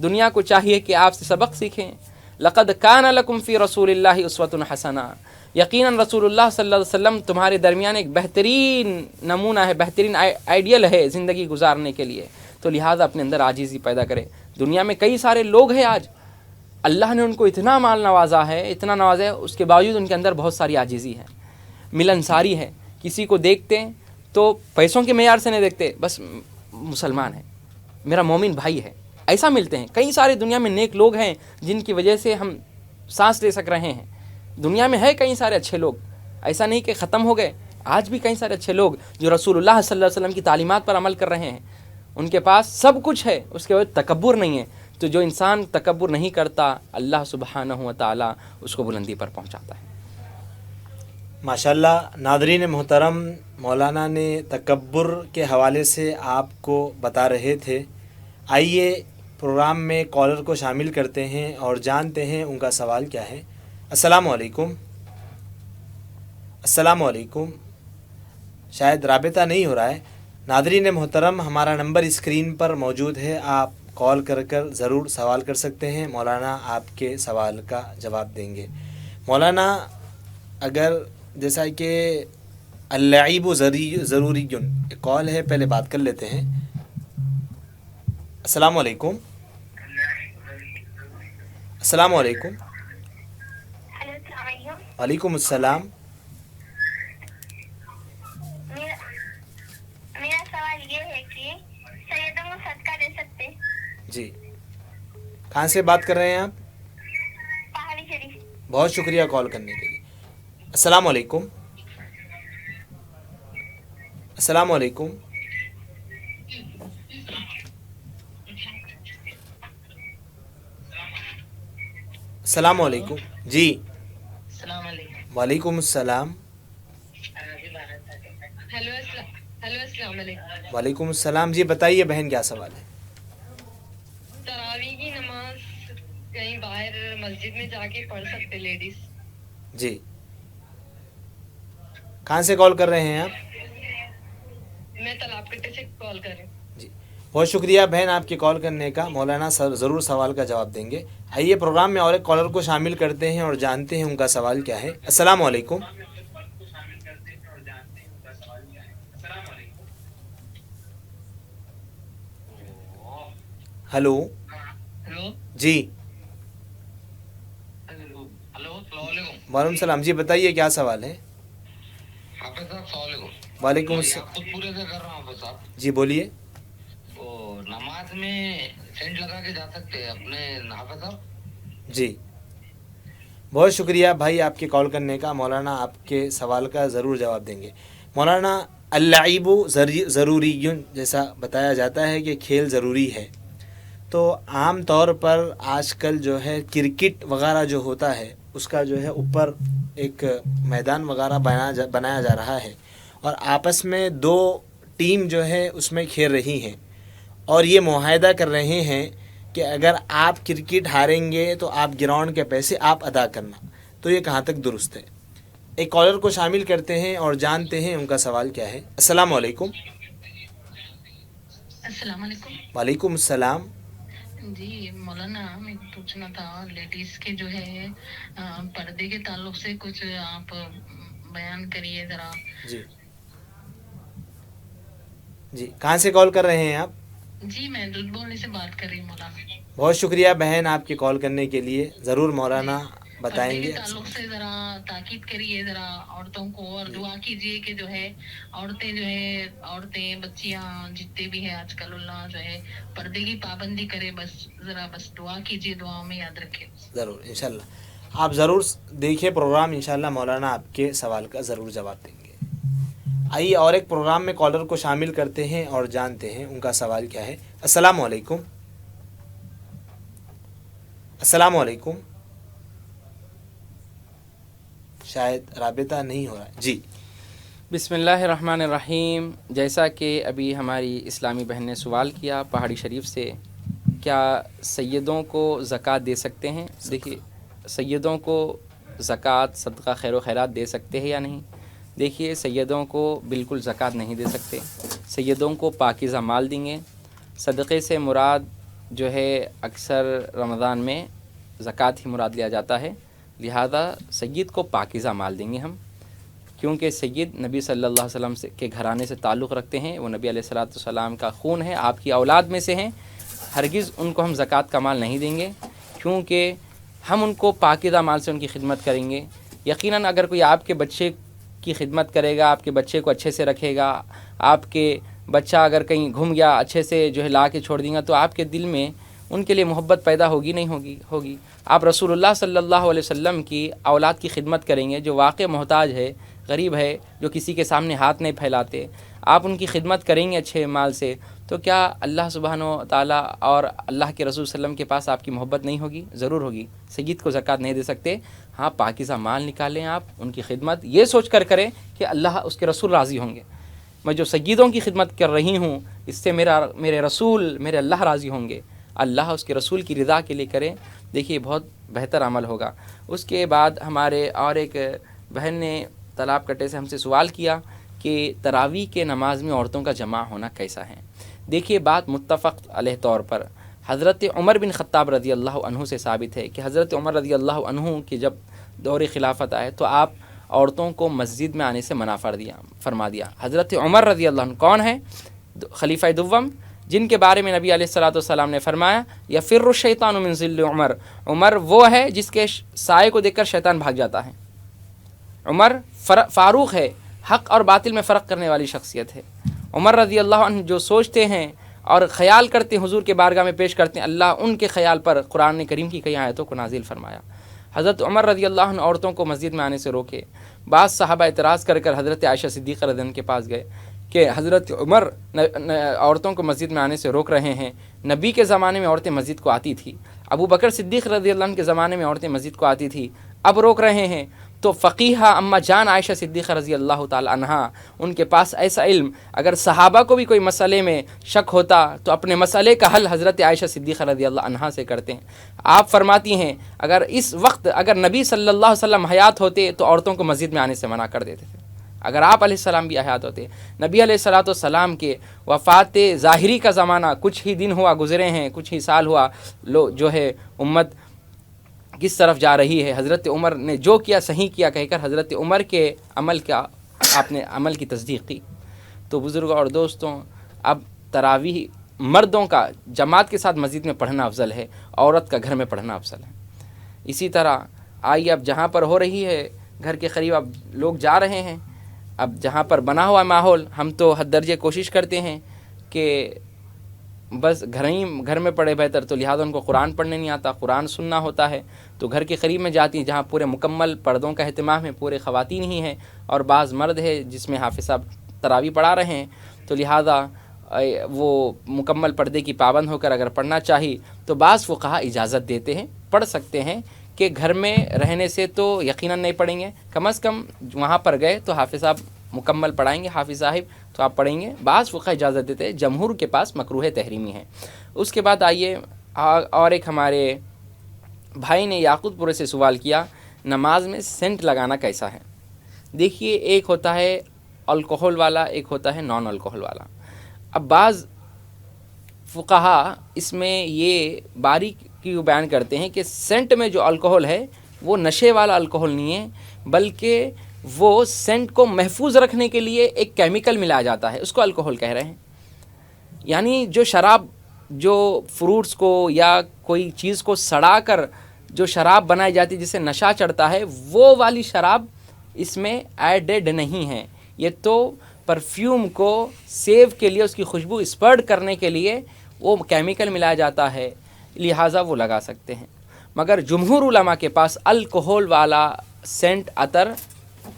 دنیا کو چاہیے کہ آپ سے سبق سیکھیں۔ لقد کان لکم فی رسول اللہ اسوۃ حسنہ، یقیناً رسول اللہ صلی اللہ علیہ وسلم تمہارے درمیان ایک بہترین نمونہ ہے، بہترین آئیڈیل ہے زندگی گزارنے کے لیے۔ تو لہٰذا اپنے اندر عاجزی پیدا کرے۔ دنیا میں کئی سارے لوگ ہیں آج اللہ نے ان کو اتنا مال نوازا ہے، اتنا نوازا ہے، اس کے باوجود ان کے اندر بہت ساری عاجزی ہے، ملنساری ہے. کسی کو دیکھتے ہیں تو پیسوں کے معیار سے نہیں دیکھتے، بس مسلمان ہے، میرا مومن بھائی ہے، ایسا ملتے ہیں. کئی سارے دنیا میں نیک لوگ ہیں جن کی وجہ سے ہم سانس لے سک رہے ہیں. دنیا میں ہے کئی سارے اچھے لوگ، ایسا نہیں کہ ختم ہو گئے. آج بھی کئی سارے اچھے لوگ جو رسول اللہ صلی اللہ علیہ وسلم کی تعلیمات پر عمل کر رہے ہیں، ان کے پاس سب کچھ ہے، اس کے بعد تکبر نہیں ہے. تو جو انسان تکبر نہیں کرتا، اللہ سبحانہ و تعالیٰ اس کو بلندی پر پہنچاتا ہے. ماشاءاللہ. ناظرین محترم، مولانا نے تکبر کے حوالے سے آپ کو بتا رہے تھے. آئیے پروگرام میں کالر کو شامل کرتے ہیں اور جانتے ہیں ان کا سوال کیا ہے. السلام علیکم. السلام علیکم. شاید رابطہ نہیں ہو رہا ہے. ناظرین محترم، ہمارا نمبر اسکرین پر موجود ہے، آپ کال کر ضرور سوال کر سکتے ہیں. مولانا آپ کے سوال کا جواب دیں گے. مولانا، اگر جیسا کہ اللعب ضروری کال ہے، پہلے بات کر لیتے ہیں. السلام علیکم. السلام علیکم. ہیلو، السلام علیکم. وعلیکم السلام. میرا سوال یہ ہے کہ سیدوں کو صدقہ دے سکتے؟ جی. کہاں سے بات کر رہے ہیں آپ؟ پہاڑی شریف. بہت شکریہ کال کرنے کے لیے. السلام علیکم. السلام علیکم. السلام علیکم. جی. السلام علیکم. وعلیکم السلام. ہیلو السلام علیکم. وعلیکم السلام. جی بتائیے بہن، کیا سوال ہے؟ تراویح کی نماز کہیں باہر مسجد میں جا کے پڑھ سکتے لیڈیز؟ جی. کہاں سے کال کر رہے ہیں آپ؟ میں تالاب کٹے سے کال کر رہی ہوں. جی بہت شکریہ بہن آپ کے کال کرنے کا. مولانا ضرور سوال کا جواب دیں گے. آئیے پروگرام میں اور ایک کالر کو شامل کرتے ہیں اور جانتے ہیں ان کا سوال کیا ہے. السلام علیکم. ہلو. ہلو. جی. ہلو السلام علیکم. وعلیکم السلام. جی بتائیے کیا سوال ہے؟ حافظ صاحب السلام علیکم. وعلیکم السلام. خود پورے سے کر رہا ہوں حافظ صاحب. جی بولیے. وہ نماز میں سینٹ لگا کے جا سکتے ہیں اپنے حافظ صاحب؟ جی بہت شکریہ بھائی آپ کے کال کرنے کا. مولانا آپ کے سوال کا ضرور جواب دیں گے. مولانا، اللعب ضروری، جیسا بتایا جاتا ہے کہ کھیل ضروری ہے، تو عام طور پر آج کل جو ہے کرکٹ وغیرہ جو ہوتا ہے اس کا جو ہے اوپر ایک میدان وغیرہ بنایا جا رہا ہے اور آپس میں دو ٹیم جو ہے اس میں کھیل رہی ہیں اور یہ معاہدہ کر رہے ہیں کہ اگر آپ کرکٹ ہاریں گے تو آپ گراؤنڈ کے پیسے آپ ادا کرنا. تو یہ کہاں تک درست ہے؟ ایک کالر کو شامل کرتے ہیں اور جانتے ہیں ان کا سوال کیا ہے. السلام علیکم. السلام علیکم. وعلیکم السلام. جی مولانا، میں پوچھنا تھا لیڈیز کے جو ہے پردے کے تعلق سے کچھ آپ بیان کریے ذرا. جی. جی کہاں سے کال کر رہے ہیں آپ؟ جی میں دودھ بولنے سے بات کر رہی ہوں مولانا. بہت شکریہ بہن آپ کے کال کرنے کے لیے. ضرور مولانا بتائیں پردے گے. کے تعلق سے ذرا تاکید کریے ذرا عورتوں کو، اور دعا کیجیے کہ جو ہے عورتیں بچیاں جتنے بھی ہیں آج کل اللہ جو ہے پردے کی پابندی کرے. بس دعا کیجیے، دعاؤں میں یاد رکھے. ضرور انشاءاللہ. آپ ضرور دیکھیں پروگرام، انشاءاللہ مولانا آپ کے سوال کا ضرور جواب دیں گے. آئیے اور ایک پروگرام میں کالر کو شامل کرتے ہیں اور جانتے ہیں ان کا سوال کیا ہے. السلام علیکم. السلام علیکم. شاید رابطہ نہیں ہو رہا ہے. جی. بسم اللہ الرحمن الرحیم. جیسا کہ ابھی ہماری اسلامی بہن نے سوال کیا پہاڑی شریف سے، کیا سیدوں کو زکوٰۃ دے سکتے ہیں؟ دیکھیے، سیدوں کو زکوٰۃ، صدقہ، خیر و خیرات دے سکتے ہیں یا نہیں؟ دیکھیے، سیدوں کو بالکل زکوٰۃ نہیں دے سکتے. سیدوں کو پاکیزہ مال دیں گے. صدقے سے مراد جو ہے اکثر رمضان میں زکوٰۃ ہی مراد لیا جاتا ہے، لہذا سید کو پاکیزہ مال دیں گے ہم، کیونکہ سید نبی صلی اللہ علیہ وسلم کے گھرانے سے تعلق رکھتے ہیں. وہ نبی علیہ الصلوۃ والسلام کا خون ہے، آپ کی اولاد میں سے ہیں. ہرگز ان کو ہم زکوٰۃ کا مال نہیں دیں گے، کیونکہ ہم ان کو پاکیزہ مال سے ان کی خدمت کریں گے. یقیناً اگر کوئی آپ کے بچے کی خدمت کرے گا، آپ کے بچے کو اچھے سے رکھے گا، آپ کے بچہ اگر کہیں گھوم گیا اچھے سے جو ہے لا کے چھوڑ دیں گا، تو آپ کے دل میں ان کے لیے محبت پیدا ہوگی نہیں ہوگی. آپ رسول اللہ صلی اللہ علیہ وسلم کی اولاد کی خدمت کریں گے جو واقع محتاج ہے، غریب ہے، جو کسی کے سامنے ہاتھ نہیں پھیلاتے، آپ ان کی خدمت کریں گے اچھے مال سے، تو کیا اللہ سبحانہ و تعالیٰ اور اللہ کے رسول صلی اللہ علیہ وسلم کے پاس آپ کی محبت نہیں ہوگی؟ ضرور ہوگی. سید کو زکوٰۃ نہیں دے سکتے، ہاں پاکیزہ مال نکالیں، آپ ان کی خدمت یہ سوچ کر کریں کہ اللہ اس کے رسول راضی ہوں گے. میں جو سیدوں کی خدمت کر رہی ہوں اس سے میرے رسول، میرے اللہ راضی ہوں گے، اللہ اس کے رسول کی رضا کے لیے کریں. دیکھیے بہت بہتر عمل ہوگا. اس کے بعد ہمارے اور ایک بہن نے تالاب کٹے سے ہم سے سوال کیا کہ تراویح کے نماز میں عورتوں کا جمع ہونا کیسا ہے. دیکھیے بات متفق علیہ طور پر حضرت عمر بن خطاب رضی اللہ عنہ سے ثابت ہے کہ حضرت عمر رضی اللہ عنہ کی جب دور خلافت آئے تو آپ عورتوں کو مسجد میں آنے سے منع فرما دیا. حضرت عمر رضی اللہ عنہ کون ہے؟ خلیفہ دوم، جن کے بارے میں نبی علیہ الصلوۃ والسلام نے فرمایا یفر الشیطان من ظل عمر، عمر وہ ہے جس کے سائے کو دیکھ کر شیطان بھاگ جاتا ہے. عمر فاروق ہے، حق اور باطل میں فرق کرنے والی شخصیت ہے. عمر رضی اللہ عنہ جو سوچتے ہیں اور خیال کرتے ہیں حضور کے بارگاہ میں پیش کرتے ہیں، اللہ ان کے خیال پر قرآن کریم کی کئی آیتوں کو نازل فرمایا. حضرت عمر رضی اللہ عنہ عورتوں کو مسجد میں آنے سے روکے. بعض صحابہ اعتراض کر حضرت عائشہ صدیقہ رضی اللہ عنہ کے پاس گئے کہ حضرت عمر عورتوں کو مسجد میں آنے سے روک رہے ہیں. نبی کے زمانے میں عورتیں مسجد کو آتی تھی، ابو بکر صدیق رضی اللہ عنہ کے زمانے میں عورتیں مسجد کو آتی تھی، اب روک رہے ہیں. تو فقیہہ اما جان عائشہ صدیقہ رضی اللہ تعالی عنہا، ان کے پاس ایسا علم، اگر صحابہ کو بھی کوئی مسئلے میں شک ہوتا تو اپنے مسئلے کا حل حضرت عائشہ صدیقہ رضی اللہ عنہا سے کرتے ہیں. آپ فرماتی ہیں اگر اس وقت اگر نبی صلی اللہ علیہ وسلم حیات ہوتے تو عورتوں کو مسجد میں آنے سے منع کر دیتے تھے. اگر آپ علیہ السلام بھی حیات ہوتے، نبی علیہ الصلوۃ والسلام کے وفات ظاہری کا زمانہ کچھ ہی دن ہوا گزرے ہیں، کچھ ہی سال ہوا، جو ہے امت کس طرف جا رہی ہے. حضرت عمر نے جو کیا صحیح کیا کہہ کر حضرت عمر کے عمل کا آپ نے عمل کی تصدیق کی. تو بزرگوں اور دوستوں، اب تراویح مردوں کا جماعت کے ساتھ مسجد میں پڑھنا افضل ہے، عورت کا گھر میں پڑھنا افضل ہے. اسی طرح آئیے اب جہاں پر ہو رہی ہے گھر کے قریب اب لوگ جا رہے ہیں، اب جہاں پر بنا ہوا ماحول ہم تو حد درجے کوشش کرتے ہیں کہ بس گھر میں پڑھے بہتر، تو لہٰذا ان کو قرآن پڑھنے نہیں آتا، قرآن سننا ہوتا ہے تو گھر کے قریب میں جاتی ہیں جہاں پورے مکمل پردوں کا اہتمام ہے، پورے خواتین ہی ہیں اور بعض مرد ہے جس میں حافظ صاحب تراویح پڑھا رہے ہیں، تو لہٰذا وہ مکمل پردے کی پابند ہو کر اگر پڑھنا چاہی تو بعض فقہا اجازت دیتے ہیں، پڑھ سکتے ہیں کہ گھر میں رہنے سے تو یقیناً نہیں پڑھیں گے، کم از کم وہاں پر گئے تو حافظ صاحب مکمل پڑھائیں گے، حافظ صاحب تو آپ پڑھیں گے. بعض فقہا اجازت دیتے ہیں، جمہور کے پاس مکروہ تحریمی ہے. اس کے بعد آئیے اور ایک ہمارے بھائی نے یاقوت پورے سے سوال کیا نماز میں سینٹ لگانا کیسا ہے. دیکھیے ایک ہوتا ہے الکحل والا، ایک ہوتا ہے نان الکحل والا. اب بعض فقہا اس میں یہ باریکی بیان کرتے ہیں کہ سینٹ میں جو الکحل ہے وہ نشے والا الکحل نہیں ہے، بلکہ وہ سینٹ کو محفوظ رکھنے کے لیے ایک کیمیکل ملایا جاتا ہے، اس کو الکحل کہہ رہے ہیں. یعنی جو شراب، جو فروٹس کو یا کوئی چیز کو سڑا کر جو شراب بنائی جاتی ہے جس سے نشہ چڑھتا ہے، وہ والی شراب اس میں ایڈڈ نہیں ہے. یہ تو پرفیوم کو سیو کے لیے، اس کی خوشبو اسپرڈ کرنے کے لیے وہ کیمیکل ملایا جاتا ہے، لہٰذا وہ لگا سکتے ہیں. مگر جمہور علماء کے پاس الکحل والا سینٹ عطر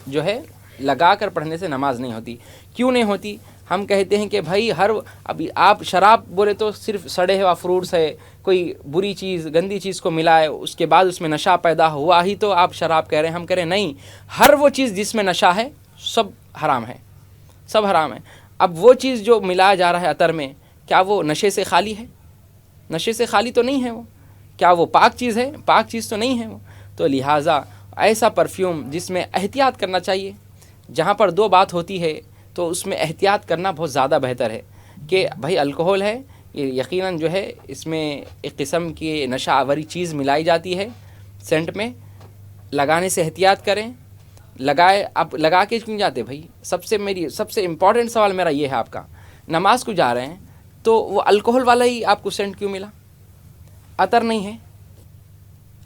جو ہے لگا کر پڑھنے سے نماز نہیں ہوتی. کیوں نہیں ہوتی؟ ہم کہتے ہیں کہ بھائی ابھی آپ شراب بولے تو صرف سڑے ہوا فروٹس ہے، کوئی بری چیز گندی چیز کو ملائے اس کے بعد اس میں نشہ پیدا ہوا ہی تو آپ شراب کہہ رہے ہیں. ہم کہہ رہے ہیں نہیں، ہر وہ چیز جس میں نشہ ہے سب حرام ہے، سب حرام ہے. اب وہ چیز جو ملایا جا رہا ہے عطر میں، کیا وہ نشے سے خالی ہے؟ نشے سے خالی تو نہیں ہے وہ. کیا وہ پاک چیز ہے؟ پاک چیز تو نہیں ہے وہ. تو لہٰذا ایسا پرفیوم جس میں احتیاط کرنا چاہیے. جہاں پر دو بات ہوتی ہے تو اس میں احتیاط کرنا بہت زیادہ بہتر ہے کہ بھائی الکحل ہے، یہ یقیناً جو ہے اس میں ایک قسم کی نشہ آوری چیز ملائی جاتی ہے سینٹ میں، لگانے سے احتیاط کریں. اب لگا کے کیوں جاتے بھائی؟ سب سے امپورٹنٹ سوال میرا یہ ہے آپ کا، نماز کو جا رہے ہیں تو وہ الکحل والا ہی آپ کو سینٹ کیوں ملا؟ عطر نہیں ہے،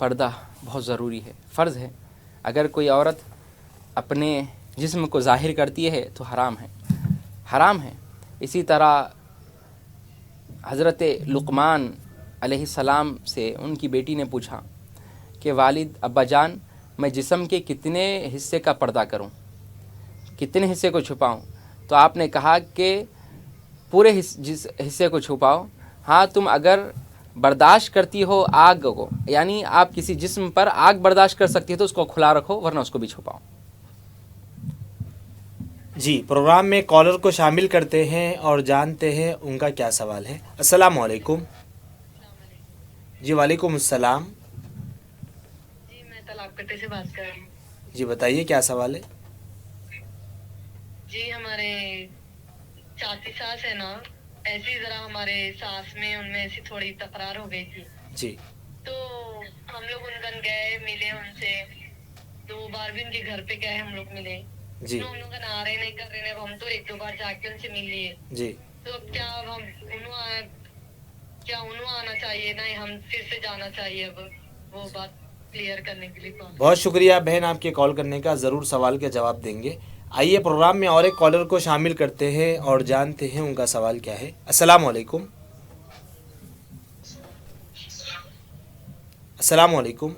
پردہ بہت ضروری ہے، فرض ہے. اگر کوئی عورت اپنے جسم کو ظاہر کرتی ہے تو حرام ہے. اسی طرح حضرت لقمان علیہ السلام سے ان کی بیٹی نے پوچھا کہ والد ابا جان، میں جسم کے کتنے حصے کا پردہ کروں، کتنے حصے کو چھپاؤں؟ تو آپ نے کہا کہ پورے حصے کو چھپاؤ. ہاں، تم اگر برداشت کرتی ہو آگ کو، یعنی آپ کسی جسم پر آگ برداشت کر سکتی ہو تو اس کو کھلا رکھو، ورنہ اس کو بھی چھپاؤ. جی، پروگرام میں کالر کو شامل کرتے ہیں اور جانتے ہیں ان کا کیا سوال ہے. السلام علیکم. جی وعلیکم السلام. جی میں طلاق کٹے سے بات کر رہی ہوں. جی بتائیے کیا سوال ہے. جی ہمارے چاچی ساس ہے نا، ایسی ذرا ہمارے ساس میں ان میں ایسی تھوڑی تکرار ہو گئی تھی. جی تو ہم لوگ ان گن گئے، ملے ان سے 2 بار بھی ان کے گھر پہ گئے، ہم لوگ ملے. جی تو ہم لوگ آ رہے نہیں کر رہے ہیں، ہم تو 1-2 بار جا کے ان سے مل لیے. جی تو اب کیا ہم انہوں آنا چاہیے، نہیں ہم پھر سے جانا چاہیے؟ اب وہ بات کلیئر کرنے کے لیے کال. بہت شکریہ بہن آپ کے کال کرنے کا، ضرور سوال کا جواب دیں گے. آئیے پروگرام میں اور ایک کالر کو شامل کرتے ہیں اور جانتے ہیں ان کا سوال کیا ہے. السلام علیکم. السلام علیکم.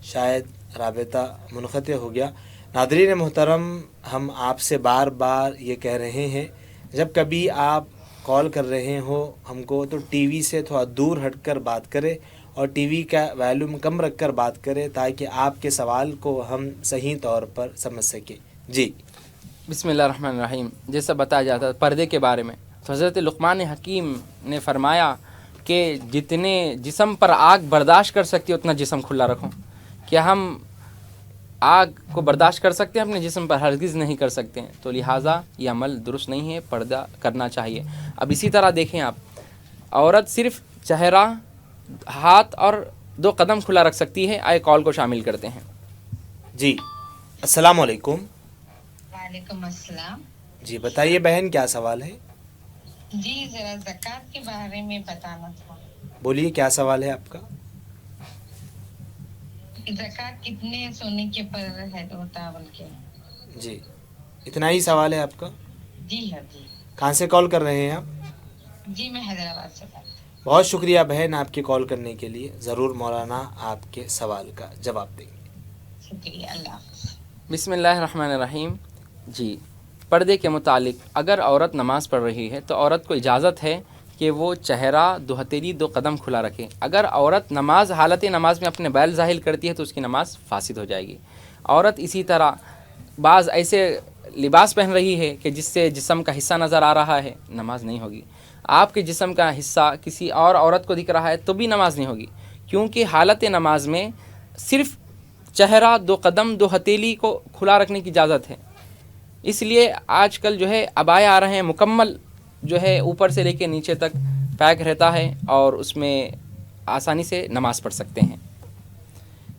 شاید رابطہ منقطع ہو گیا. ناظرین محترم، ہم آپ سے بار بار یہ کہہ رہے ہیں جب کبھی آپ کال کر رہے ہو ہم کو تو ٹی وی سے تھوڑا دور ہٹ کر بات کرے اور ٹی وی کا ویلیوم کم رکھ کر بات کرے تاکہ آپ کے سوال کو ہم صحیح طور پر سمجھ سکیں. جی بسم اللہ الرحمن الرحیم. جیسا بتایا جاتا ہے پردے کے بارے میں، تو حضرت لقمان حکیم نے فرمایا کہ جتنے جسم پر آگ برداشت کر سکتی اتنا جسم کھلا رکھو. کیا ہم آگ کو برداشت کر سکتے ہیں؟ اپنے جسم پر ہرگز نہیں کر سکتے ہیں. تو لہٰذا یہ عمل درست نہیں ہے، پردہ کرنا چاہیے. اب اسی طرح دیکھیں آپ، عورت صرف چہرہ، ہاتھ اور 2 قدم کھلا رکھ سکتی ہے. آئے کال کو شامل کرتے ہیں. جی السلام علیکم. وعلیکم السلام. جی بتائیے بہن کیا سوال ہے. جی ذرا زکوٰۃ کے بارے میں بتانا تھا. بولیے کیا سوال ہے آپ کا. زکوٰۃ کتنے سونے کے پر ہے 2 تاول کے؟ جی اتنا ہی سوال ہے آپ کا. جی ہاں جی. کہاں سے کال کر رہے ہیں آپ؟ جی میں حیدرآباد سے بات. بہت شکریہ بہن آپ کے کال کرنے کے لیے. ضرور مولانا آپ کے سوال کا جواب دیں گے. شکریہ، اللہ حافظ. بسم اللہ الرحمن الرحیم. جی پردے کے متعلق اگر عورت نماز پڑھ رہی ہے تو عورت کو اجازت ہے کہ وہ چہرہ 2 ہتھیلی 2 قدم کھلا رکھے. اگر عورت حالت نماز میں اپنے بیل ظاہر کرتی ہے تو اس کی نماز فاسد ہو جائے گی. عورت اسی طرح بعض ایسے لباس پہن رہی ہے کہ جس سے جسم کا حصہ نظر آ رہا ہے، نماز نہیں ہوگی. آپ کے جسم کا حصہ کسی اور عورت کو دکھ رہا ہے تو بھی نماز نہیں ہوگی، کیونکہ حالت نماز میں صرف چہرہ 2 قدم 2 ہتھیلی کو کھلا رکھنے کی اجازت ہے. اس لیے آج کل جو ہے عبائے آ رہے ہیں، مکمل جو ہے اوپر سے لے کے نیچے تک پیک رہتا ہے اور اس میں آسانی سے نماز پڑھ سکتے ہیں.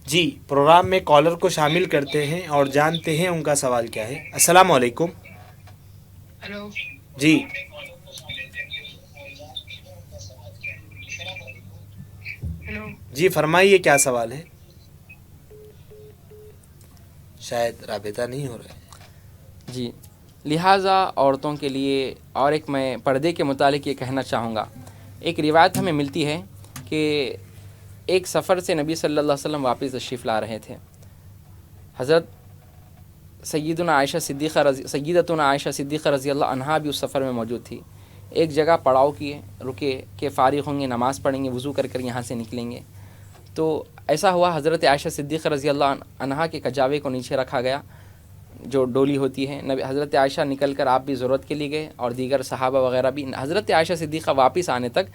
جی پروگرام میں کالر کو شامل کرتے ہیں اور جانتے ہیں ان کا سوال کیا ہے. السلام علیکم. ہلو. جی ہلو. جی فرمائیے کیا سوال ہے. شاید رابطہ نہیں ہو رہا ہے. جی لہٰذا عورتوں کے لیے اور ایک میں پردے کے متعلق یہ کہنا چاہوں گا. ایک روایت ہمیں ملتی ہے کہ ایک سفر سے نبی صلی اللہ علیہ وسلم واپس تشریف لا رہے تھے. حضرت سیدتنا عائشہ صدیقہ رضی اللہ عنہا بھی اس سفر میں موجود تھی. ایک جگہ پڑاؤ کیے، رکے کہ فارغ ہوں گے، نماز پڑھیں گے، وضو کر کر یہاں سے نکلیں گے. تو ایسا ہوا حضرت عائشہ صدیقہ رضی اللہ عنہا کے کجاوے کو نیچے رکھا گیا جو ڈولی ہوتی ہے. حضرت عائشہ نکل کر آپ بھی ضرورت کے لیے گئے اور دیگر صحابہ وغیرہ بھی. حضرت عائشہ صدیقہ واپس آنے تک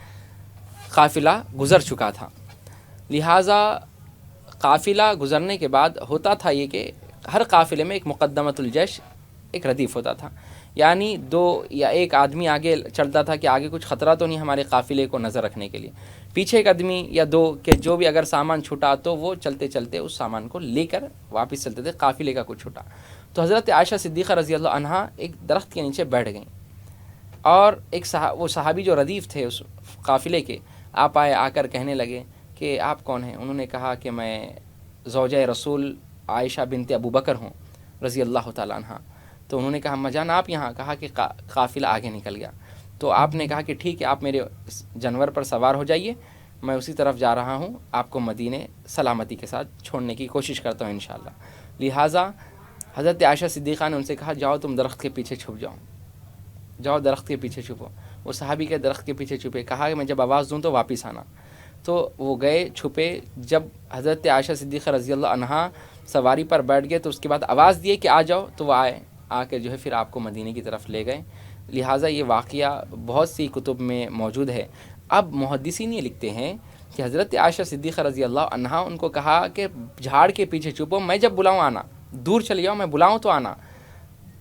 قافلہ گزر چکا تھا. لہٰذا قافلہ گزرنے کے بعد ہوتا تھا یہ کہ ہر قافلے میں ایک مقدمۃ الجیش، ایک ردیف ہوتا تھا. یعنی 2 یا 1 آدمی آگے چلتا تھا کہ آگے کچھ خطرہ تو نہیں ہمارے قافلے کو نظر رکھنے کے لیے. پیچھے 1 آدمی یا 2 کہ جو بھی اگر سامان چھوٹا تو وہ چلتے چلتے اس سامان کو لے کر واپس چلتے تھے. قافلے کا کچھ چھوٹا تو حضرت عائشہ صدیقہ رضی اللہ عنہا ایک درخت کے نیچے بیٹھ گئیں اور ایک وہ صحابی جو ردیف تھے اس قافلے کے آپ آئے، آ کر کہنے لگے کہ کہ آپ کون ہیں؟ انہوں نے کہا کہ میں زوجہ رسول عائشہ بنت ابو بکر ہوں رضی اللہ تعالیٰ عنہ. تو انہوں نے کہا اماں جان آپ یہاں؟ کہا کہ قافلہ آگے نکل گیا. تو آپ نے کہا کہ ٹھیک ہے، آپ میرے جانور پر سوار ہو جائیے، میں اسی طرف جا رہا ہوں، آپ کو مدینے سلامتی کے ساتھ چھوڑنے کی کوشش کرتا ہوں انشاءاللہ. لہٰذا حضرت عائشہ صدیقہ نے ان سے کہا جاؤ تم درخت کے پیچھے چھپ جاؤ، جاؤ درخت کے پیچھے چھپو. وہ صحابی کے درخت کے پیچھے چھپے. کہا کہ میں جب آواز دوں تو واپس آنا. تو وہ گئے چھپے. جب حضرت عائشہ صدیقہ رضی اللہ عنہا سواری پر بیٹھ گئے تو اس کے بعد آواز دیے کہ آ جاؤ، تو وہ آئے، آ کے جو ہے پھر آپ کو مدینے کی طرف لے گئے. لہٰذا یہ واقعہ بہت سی کتب میں موجود ہے. اب محدثین یہ لکھتے ہیں کہ حضرت عائشہ صدیقہ رضی اللہ عنہا ان کو کہا کہ جھاڑ کے پیچھے چھپو، میں جب بلاؤں آنا، دور چلے جاؤ، میں بلاؤں تو آنا.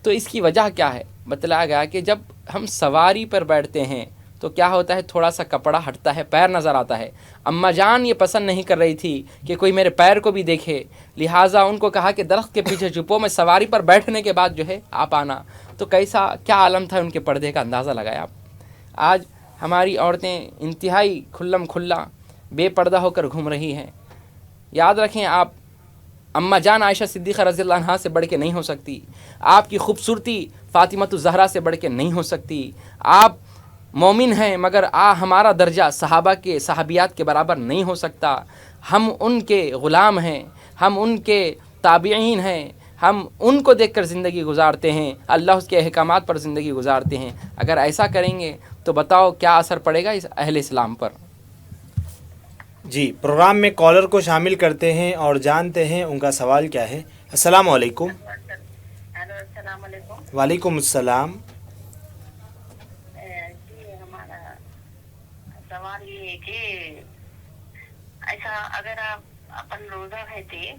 تو اس کی وجہ کیا ہے؟ بتلایا گیا کہ جب ہم سواری پر بیٹھتے ہیں تو کیا ہوتا ہے، تھوڑا سا کپڑا ہٹتا ہے، پیر نظر آتا ہے. اماں جان یہ پسند نہیں کر رہی تھی کہ کوئی میرے پیر کو بھی دیکھے، لہٰذا ان کو کہا کہ درخت کے پیچھے چھپو، میں سواری پر بیٹھنے کے بعد جو ہے آپ آنا. تو کیسا کیا عالم تھا ان کے پردے کا، اندازہ لگایا آپ. آج ہماری عورتیں انتہائی کھلم کھلا بے پردہ ہو کر گھوم رہی ہیں. یاد رکھیں، آپ اماں جان عائشہ صدیقہ رضی اللہ عنہا سے بڑھ کے نہیں ہو سکتی. آپ کی خوبصورتی فاطمہ الزہرا سے بڑھ کے نہیں ہو سکتی. آپ مومن ہیں مگر ہمارا درجہ صحابہ کے صحابیات کے برابر نہیں ہو سکتا. ہم ان کے غلام ہیں، ہم ان کے تابعین ہیں، ہم ان کو دیکھ کر زندگی گزارتے ہیں، اللہ اس کے احکامات پر زندگی گزارتے ہیں. اگر ایسا کریں گے تو بتاؤ کیا اثر پڑے گا اس اہل اسلام پر. جی، پروگرام میں کالر کو شامل کرتے ہیں اور جانتے ہیں ان کا سوال کیا ہے. السلام علیکم. ہیلو، السلام علیکم. وعلیکم السلام. جی، ہمارا سوال یہ ہے کہ ایسا اگر آپ اپن روزہ رہتے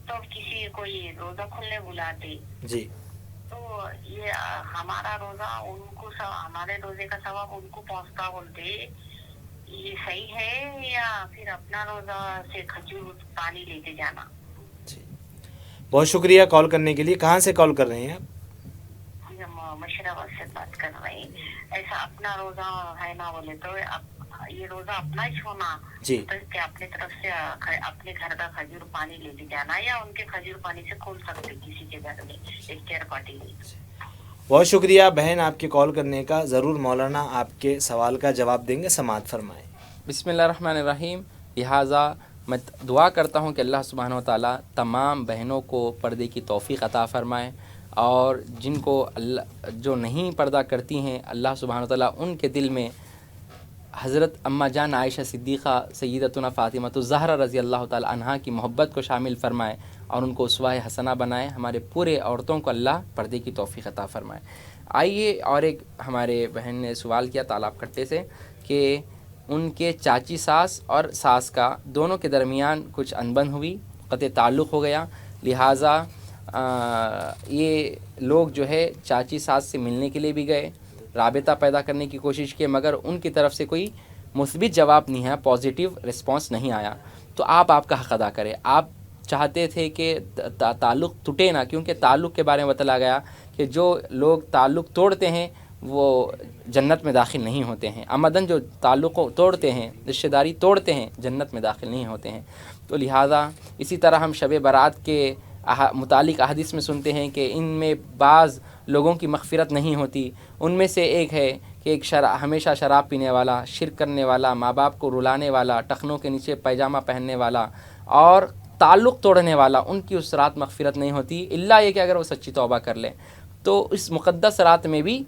تو کسی کوئی روزہ کھلنے بلاتے جی تو یہ ہمارا روزہ ان کو ہمارے روزے کا ثواب ان کو پہنچتا بولتے، یہ صحیح ہے یا پھر اپنا روزہ سے کھجور پانی لیتے جانا؟ جی، بہت شکریہ کال کرنے کے لیے. کہاں سے کال کر رہے ہیں آپ؟ ہم مشربہ سے بات کر رہے ہیں. ایسا اپنا روزہ ہے نا بولے تو یہ روزہ اپنا ہی چھونا جی، تو کہ اپنے طرف سے اپنے گھر کا کھجور پانی لیتے جانا یا ان کے کھجور پانی سے کھول سکتے کسی کے گھر میں ایک چیر پارٹی لی. بہت شکریہ بہن آپ کے کال کرنے کا. ضرور مولانا آپ کے سوال کا جواب دیں گے. سماعت فرمائیں. بسم اللہ الرحمن الرحیم. لہٰذا میں دعا کرتا ہوں کہ اللہ سبحانہ و تعالیٰ تمام بہنوں کو پردے کی توفیق عطا فرمائے، اور جن کو اللہ جو نہیں پردہ کرتی ہیں اللہ سبحانہ و تعالیٰ ان کے دل میں حضرت اماں جان عائشہ صدیقہ سیدتنا فاطمہ الزہرا رضی اللہ تعالیٰ عنہا کی محبت کو شامل فرمائے اور ان کو اسوہ حسنہ بنائے. ہمارے پورے عورتوں کو اللہ پردے کی توفیق عطا فرمائے. آئیے، اور ایک ہمارے بہن نے سوال کیا تالاب کٹے سے کہ ان کے چاچی ساس اور ساس کا دونوں کے درمیان کچھ انبن ہوئی، قطع تعلق ہو گیا. لہٰذا یہ لوگ جو ہے چاچی ساس سے ملنے کے لیے بھی گئے، رابطہ پیدا کرنے کی کوشش کی، مگر ان کی طرف سے کوئی مثبت جواب نہیں آیا، پازیٹیو رسپانس نہیں آیا. تو آپ کا حق ادا کریں. آپ چاہتے تھے کہ تعلق ٹوٹے نہ، کیونکہ تعلق کے بارے میں بتایا گیا کہ جو لوگ تعلق توڑتے ہیں وہ جنت میں داخل نہیں ہوتے ہیں. عمدن جو تعلق کو توڑتے ہیں، رشتہ داری توڑتے ہیں، جنت میں داخل نہیں ہوتے ہیں. تو لہٰذا اسی طرح ہم شب برات کے متعلق احادیث میں سنتے ہیں کہ ان میں بعض لوگوں کی مغفرت نہیں ہوتی. ان میں سے ایک ہے کہ ایک ہمیشہ شراب پینے والا، شرک کرنے والا، ماں باپ کو رلانے والا، ٹخنوں کے نیچے پیجامہ پہننے والا اور تعلق توڑنے والا، ان کی اس رات مغفرت نہیں ہوتی، الا یہ کہ اگر وہ سچی توبہ کر لیں. تو اس مقدس رات میں بھی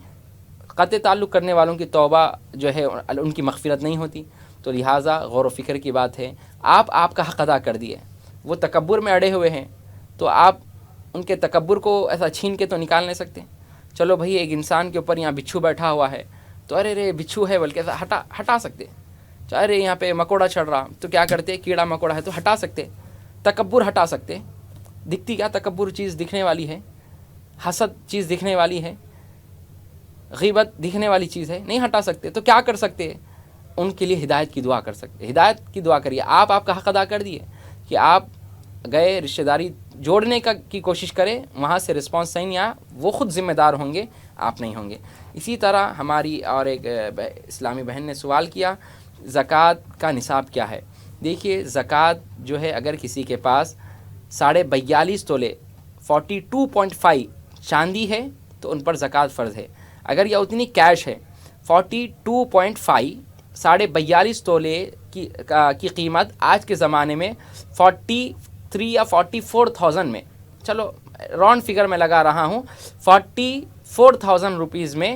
قطع تعلق کرنے والوں کی توبہ جو ہے ان کی مغفرت نہیں ہوتی. تو لہٰذا غور و فکر کی بات ہے. آپ کا حق ادا کر دیے. وہ تکبر میں اڑے ہوئے ہیں تو آپ ان کے تکبر کو ایسا چھین کے تو نکال نہیں سکتے. چلو بھائی، ایک انسان کے اوپر یہاں بچھو بیٹھا ہوا ہے تو ارے بچھو ہے بلکہ ایسا ہٹا سکتے. ارے یہاں پہ مکوڑا چڑھ رہا تو کیا کرتے، کیڑا مکوڑا ہے تو ہٹا سکتے. تکبر ہٹا سکتے. دکھتی کیا تکبر چیز دکھنے والی ہے، حسد چیز دکھنے والی ہے، غیبت دکھنے والی چیز ہے، نہیں ہٹا سکتے. تو کیا کر سکتے؟ ان کے لیے ہدایت کی دعا کر سکتے. ہدایت کی دعا کریے. آپ کا حق ادا کر دیے کہ آپ گئے رشتہ داری جوڑنے کی کوشش کریں، وہاں سے رسپانس صحیح نہیں آیا، وہ خود ذمہ دار ہوں گے، آپ نہیں ہوں گے. اسی طرح ہماری اور ایک اسلامی بہن نے سوال کیا زکوٰۃ کا نصاب کیا ہے. دیکھیے زکوٰۃ جو ہے اگر کسی کے پاس 42.5 تولے 42.5 چاندی ہے تو ان پر زکوٰۃ فرض ہے. اگر یہ اتنی کیش ہے 42.5 42.5 تولے کی قیمت آج کے زمانے میں 43 یا 44,000 میں، چلو راؤنڈ فگر میں لگا رہا ہوں، 44,000 روپیز میں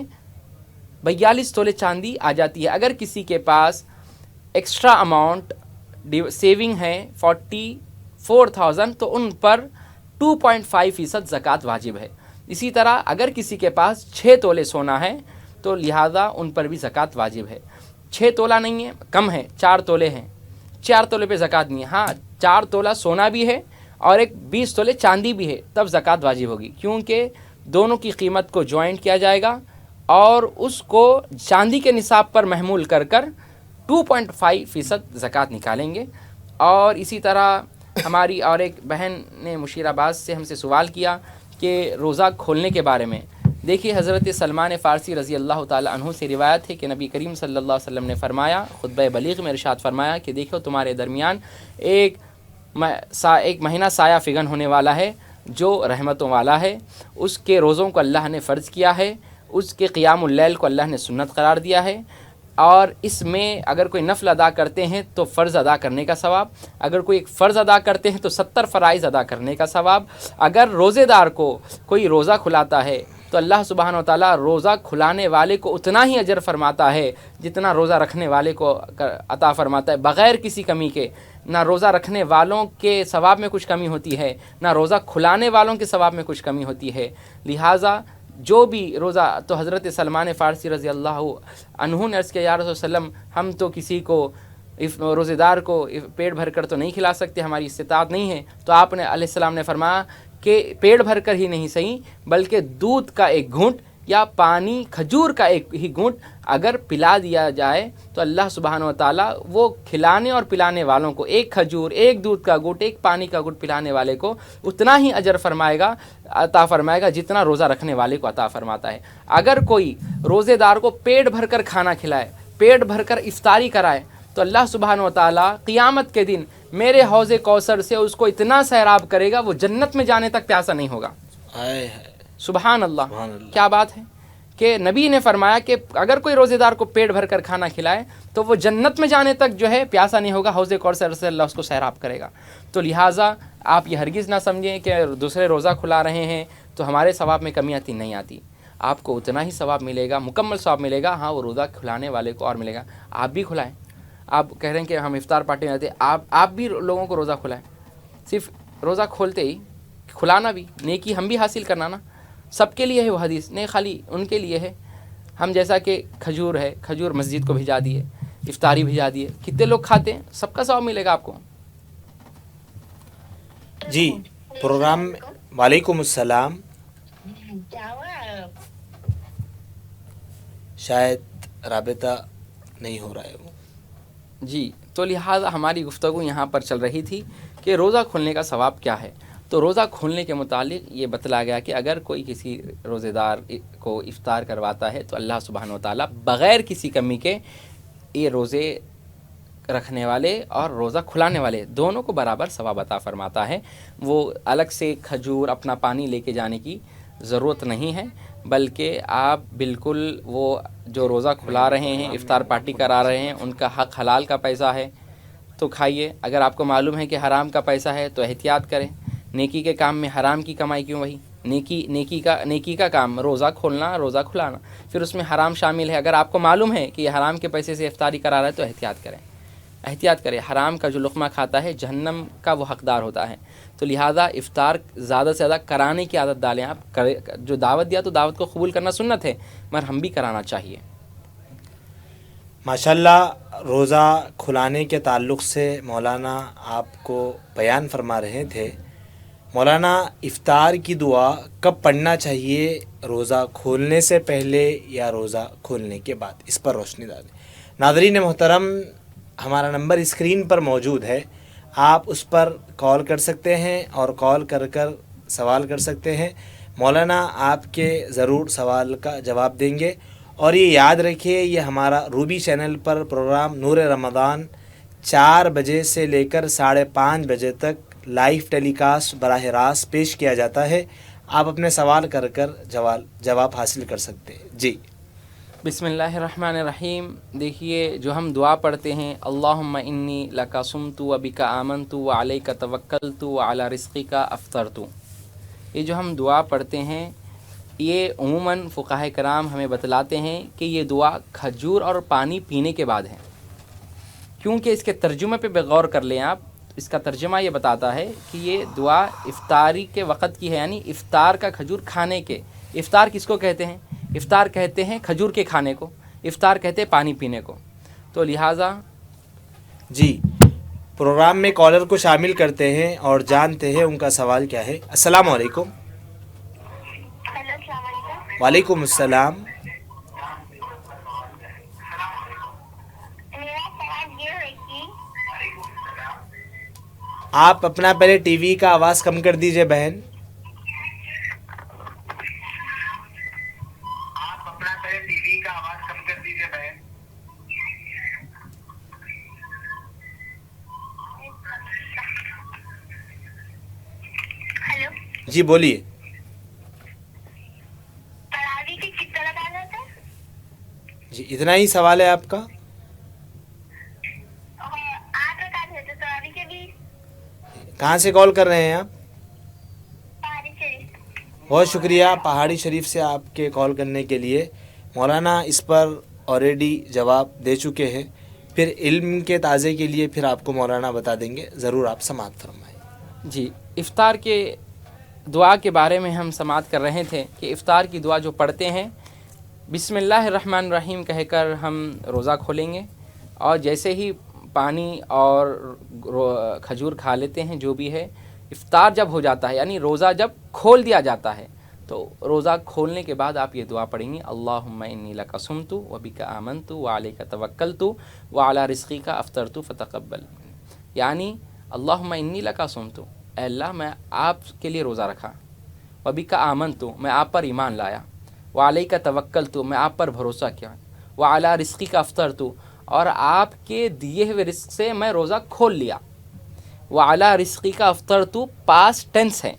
42 تولے چاندی آ جاتی ہے. اگر کسی کے پاس ایکسٹرا اماؤنٹ سیونگ ہے 44,000 تو ان پر 2.5% زکوٰۃ واجب ہے. اسی طرح اگر کسی کے پاس 6 تولے سونا ہے تو لہٰذا ان پر بھی زکوٰۃ واجب ہے. 6 تولہ نہیں ہے، کم ہے، 4 تولے ہیں، 4 تولے پہ زکوٰۃ نہیں ہے. ہاں 4 تولہ سونا بھی ہے اور ایک 20 تولے چاندی بھی ہے، تب زکوٰۃ واجب ہوگی، کیونکہ دونوں کی قیمت کو جوائنٹ کیا جائے گا اور اس کو چاندی کے نصاب پر محمول کر 2.5% زکوٰۃ نکالیں گے. اور اسی طرح ہماری اور ایک بہن نے مشیر آباد سے ہم سے سوال کیا کہ روزہ کھولنے کے بارے میں. دیکھیے حضرت سلمان فارسی رضی اللہ تعالی عنہ سے روایت ہے کہ نبی کریم صلی اللہ علیہ وسلم نے فرمایا، خطبہ بلیغ میں ارشاد فرمایا کہ دیکھو تمہارے درمیان ایک مہینہ سایہ فگن ہونے والا ہے جو رحمتوں والا ہے. اس کے روزوں کو اللہ نے فرض کیا ہے، اس کے قیام اللیل کو اللہ نے سنت قرار دیا ہے، اور اس میں اگر کوئی نفل ادا کرتے ہیں تو فرض ادا کرنے کا ثواب، اگر کوئی ایک فرض ادا کرتے ہیں تو 70 فرائض ادا کرنے کا ثواب. اگر روزے دار کو کوئی روزہ کھلاتا ہے تو اللہ سبحانہ و تعالیٰ روزہ کھلانے والے کو اتنا ہی اجر فرماتا ہے جتنا روزہ رکھنے والے کو عطا فرماتا ہے، بغیر کسی کمی کے. نہ روزہ رکھنے والوں کے ثواب میں کچھ کمی ہوتی ہے، نہ روزہ کھلانے والوں کے ثواب میں کچھ کمی ہوتی ہے. لہٰذا جو بھی روزہ، تو حضرت سلمان فارسی رضی اللہ عنہ نے عرض کیا یا رسول وسلم، ہم تو کسی کو روزے دار کو پیٹ بھر کر تو نہیں کھلا سکتے، ہماری استطاعت نہیں ہے. تو آپ نے علیہ السلام نے فرمایا کہ پیٹ بھر کر ہی نہیں صحیح بلکہ دودھ کا ایک گھونٹ یا پانی کھجور کا ایک ہی گھونٹ اگر پلا دیا جائے تو اللہ سبحانہ و تعالیٰ وہ کھلانے اور پلانے والوں کو ایک کھجور، ایک دودھ کا گھونٹ، ایک پانی کا گھونٹ پلانے والے کو اتنا ہی اجر فرمائے گا، عطا فرمائے گا جتنا روزہ رکھنے والے کو عطا فرماتا ہے. اگر کوئی روزے دار کو پیٹ بھر کر کھانا کھلائے، پیٹ بھر کر افطاری کرائے تو اللہ سبحانہ و تعالیٰ قیامت کے دن میرے حوض کوثر سے اس کو اتنا سیراب کرے گا وہ جنت میں جانے تک پیاسا نہیں ہوگا. سبحان اللہ، کیا بات ہے کہ نبی نے فرمایا کہ اگر کوئی روزے دار کو پیٹ بھر کر کھانا کھلائے تو وہ جنت میں جانے تک جو ہے پیاسا نہیں ہوگا، حوض کوثر سے اللہ اس کو سیراب کرے گا. تو لہٰذا آپ یہ ہرگز نہ سمجھیں کہ دوسرے روزہ کھلا رہے ہیں تو ہمارے ثواب میں کمی آتی، نہیں آتی. آپ کو اتنا ہی ثواب ملے گا، مکمل ثواب ملے گا. ہاں وہ روزہ کھلانے والے کو اور ملے گا. آپ بھی کھلائیں. آپ کہہ رہے ہیں کہ ہم افطار پارٹی میں آتے ہیں، آپ بھی لوگوں کو روزہ کھلائیں. صرف روزہ کھولتے ہی کھلانا بھی نیکی ہم بھی حاصل کرنا نا، سب کے لیے ہے وہ حدیث، نہیں خالی ان کے لیے ہے. ہم جیسا کہ کھجور ہے، کھجور مسجد کو بھیجا دیے، افطاری بھیجا دیے، کتنے لوگ کھاتے ہیں، سب کا ثواب ملے گا آپ کو. جی پروگرام. وعلیکم السلام. کیا ہوا؟ شاید رابطہ نہیں ہو رہا ہے وہ. جی تو لہٰذا ہماری گفتگو یہاں پر چل رہی تھی کہ روزہ کھولنے کا ثواب کیا ہے. تو روزہ کھولنے کے متعلق یہ بتلایا گیا کہ اگر کوئی کسی روزے دار کو افطار کرواتا ہے تو اللہ سبحانہ و تعالیٰ بغیر کسی کمی کے یہ روزے رکھنے والے اور روزہ کھلانے والے دونوں کو برابر ثواب عطا فرماتا ہے. وہ الگ سے کھجور اپنا پانی لے کے جانے کی ضرورت نہیں ہے، بلکہ آپ بالکل وہ جو روزہ کھلا رہے ہیں، افطار پارٹی کرا رہے ہیں، ان کا حق حلال کا پیسہ ہے تو کھائیے. اگر آپ کو معلوم ہے کہ حرام کا پیسہ ہے تو احتیاط کریں. نیکی کے کام میں حرام کی کمائی کیوں؟ وہی نیکی کا کام روزہ کھولنا، روزہ کھلانا، پھر اس میں حرام شامل ہے. اگر آپ کو معلوم ہے کہ یہ حرام کے پیسے سے افطاری کرا رہا ہے تو احتیاط کریں. حرام کا جو لقمہ کھاتا ہے جہنم کا وہ حقدار ہوتا ہے. تو لہٰذا افطار زیادہ سے زیادہ کرانے کی عادت ڈالیں. آپ جو دعوت دیا تو دعوت کو قبول کرنا سنت ہے، مگر ہم بھی کرانا چاہیے. ماشاءاللہ روزہ کھلانے کے تعلق سے مولانا آپ کو بیان فرما رہے تھے. مولانا افطار کی دعا کب پڑھنا چاہیے، روزہ کھولنے سے پہلے یا روزہ کھولنے کے بعد، اس پر روشنی ڈالیں. ناظرین محترم، ہمارا نمبر اسکرین پر موجود ہے، آپ اس پر کال کر سکتے ہیں اور کال کر سوال کر سکتے ہیں. مولانا آپ کے ضرور سوال کا جواب دیں گے. اور یہ یاد رکھیے، یہ ہمارا روبی چینل پر پروگرام نور رمضان 4 بجے سے لے کر 5:30 بجے تک لائیو ٹیلی کاسٹ براہ راست پیش کیا جاتا ہے. آپ اپنے سوال کر جواب حاصل کر سکتے ہیں. جی بسم اللہ الرحمن الرحیم. دیکھیے جو ہم دعا پڑھتے ہیں اللہم انی لک صمت و بک آمنت و علیک توکلت و علی رزقک افطرت، یہ جو ہم دعا پڑھتے ہیں یہ عموماً فقہاء کرام ہمیں بتلاتے ہیں کہ یہ دعا کھجور اور پانی پینے کے بعد ہے، کیونکہ اس کے ترجمے پہ غور کر لیں آپ. اس کا ترجمہ یہ بتاتا ہے کہ یہ دعا افطاری کے وقت کی ہے، یعنی افطار کا کھجور کھانے کے. افطار کس کو کہتے ہیں؟ افطار کہتے ہیں کھجور کے کھانے کو، افطار کہتے ہیں پانی پینے کو. تو لہٰذا جی پروگرام میں کالر کو شامل کرتے ہیں اور جانتے ہیں ان کا سوال کیا ہے. السلام علیکم. ہیلو السلام علیکم. وعلیکم السلام. میرا سوال یہ ہے کہ آپ اپنا پہلے ٹی وی کا آواز کم کر دیجئے بہن. آپ اپنا پہلے ٹی وی کا آواز کم کر دیجیے بہن. ہیلو جی بولیے. تراویح کی کتنا عبادت ہے؟ جی اتنا ہی سوال ہے آپ کا؟ اور 8 رکعت ہے تو تراویح کے بھی کہاں سے کال کر رہے ہیں آپ؟ پہاڑی شریف. بہت شکریہ پہاڑی شریف سے آپ کے کال کرنے کے لیے. مولانا اس پر آلریڈی جواب دے چکے ہیں، پھر علم کے تازے کے لیے پھر آپ کو مولانا بتا دیں گے. ضرور آپ سماعت فرمائیں. جی افطار کے دعا کے بارے میں ہم سماعت کر رہے تھے کہ افطار کی دعا جو پڑھتے ہیں بسم اللہ الرحمن الرحیم کہہ کر ہم روزہ کھولیں گے، اور جیسے ہی پانی اور کھجور کھا لیتے ہیں جو بھی ہے، افطار جب ہو جاتا ہے یعنی روزہ جب کھول دیا جاتا ہے تو روزہ کھولنے کے بعد آپ یہ دعا پڑھیں گے اللہم انی لک صمت و بک آمنت و علیک توکلت و علی رزقک افطرت فتقبل. یعنی اللہم انی لک صمت، اے اللہ میں آپ کے لیے روزہ رکھا، و بک آمنت میں آپ پر ایمان لایا، و علیک توکلت میں آپ پر بھروسہ کیا، و علی رزقک افطرت اور آپ کے دیے ہوئے رزق سے میں روزہ کھول لیا. وعلی رزقک افطرت پاسٹ ٹینس ہے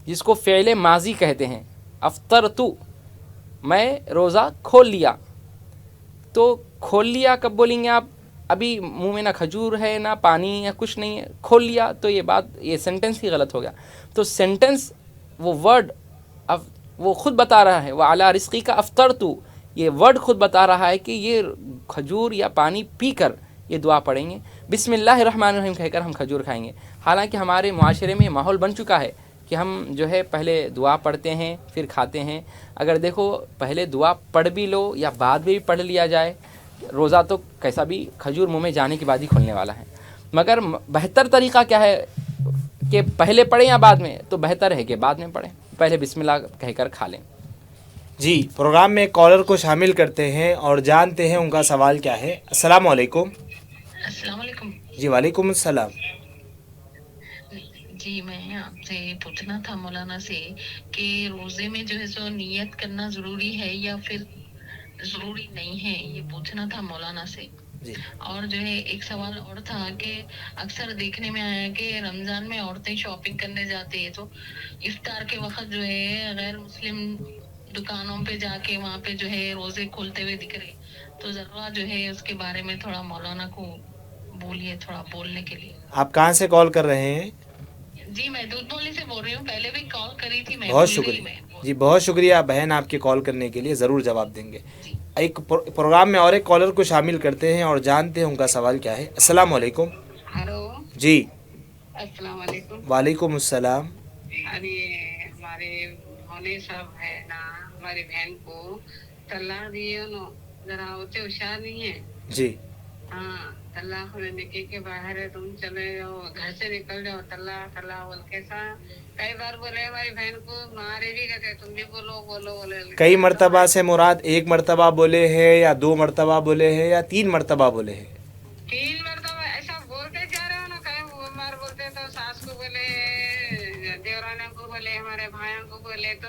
جس کو فعل ماضی کہتے ہیں. افطرت میں روزہ کھول لیا. تو کھول لیا کب بولیں گے آپ؟ ابھی منہ میں نہ کھجور ہے نہ پانی یا کچھ نہیں ہے، کھول لیا تو یہ سینٹنس ہی غلط ہو گیا. تو سینٹنس وہ ورڈ وہ خود بتا رہا ہے وعلی رزقک افطرت، یہ ورڈ خود بتا رہا ہے کہ یہ کھجور یا پانی پی کر یہ دعا پڑھیں گے. بسم اللہ الرحمن الرحیم کہہ کر ہم کھجور کھائیں گے. حالانکہ ہمارے معاشرے میں یہ ماحول بن چکا ہے کہ ہم جو ہے پہلے دعا پڑھتے ہیں پھر کھاتے ہیں. اگر دیکھو پہلے دعا پڑھ بھی لو یا بعد میں بھی پڑھ لیا جائے، روزہ تو کیسا بھی کھجور منہ میں جانے کے بعد ہی کھلنے والا ہے. مگر بہتر طریقہ کیا ہے کہ پہلے پڑھیں یا بعد میں؟ تو بہتر ہے کہ بعد میں پڑھیں، پہلے بسم اللہ کہہ کر کھا لیں. جی پروگرام میں کالر کو شامل کرتے ہیں اور جانتے ہیں ان کا سوال کیا ہے. السلام علیکم. السلام علیکم. جی وعلیکم السلام. جی میں آپ سے پوچھنا تھا مولانا سے کہ روزے میں جو ہے سو نیت کرنا ضروری ہے یا پھر ضروری نہیں ہے، یہ پوچھنا تھا مولانا سے. جی اور جو ہے ایک سوال اور تھا کہ اکثر دیکھنے میں آیا کہ رمضان میں عورتیں شاپنگ کرنے جاتی ہے تو افطار کے وقت جو ہے غیر مسلم دکانوں پہ جا کے وہاں پہ جو ہے روزے کھولتے ہوئے دکھ رہے. تو ذرا جو ہے اس کے بارے میں تھوڑا مولانا کو بولیے تھوڑا بولنے کے لیے. آپ کہاں سے کال کر رہے ہیں؟ جی میں دودھ مولی سے بول رہی ہوں، پہلے بھی کال کری تھی میں. بہت شکریہ جی، بہت شکریہ بہن آپ کے کال کرنے کے لیے. ضرور جواب دیں گے. ایک پروگرام میں اور ایک کالر کو شامل کرتے ہیں اور جانتے ہیں ان کا سوال کیا ہے. السلام علیکم. ہلو جی السلام علیکم. وعلیکم السلام. ابھی ہمارے ہونے سب ہے نا، ہماری بہن کو طلاق دیے نا، ذرا ہوتے ہوشیار نہیں ہے. جی ہاں طلاق نکے کے باہر ہے، تم چلے جاؤ گھر سے نکل جاؤ، طلاق طلاق بول کے کئی بار بولے ہماری بہن کو مارے بھی کہتے تم بھی بولو بولو بولے. کئی مرتبہ سے مراد ایک مرتبہ بولے ہیں یا 2 مرتبہ بولے ہیں یا 3 مرتبہ بولے ہیں؟ 3 مرتبہ ایسا بولتے جا رہے ہو نا. کہیں وہ مار بولتے تو ساس کو بولے، دیورانوں کو بولے، ہمارے بھائیوں کو بولے تو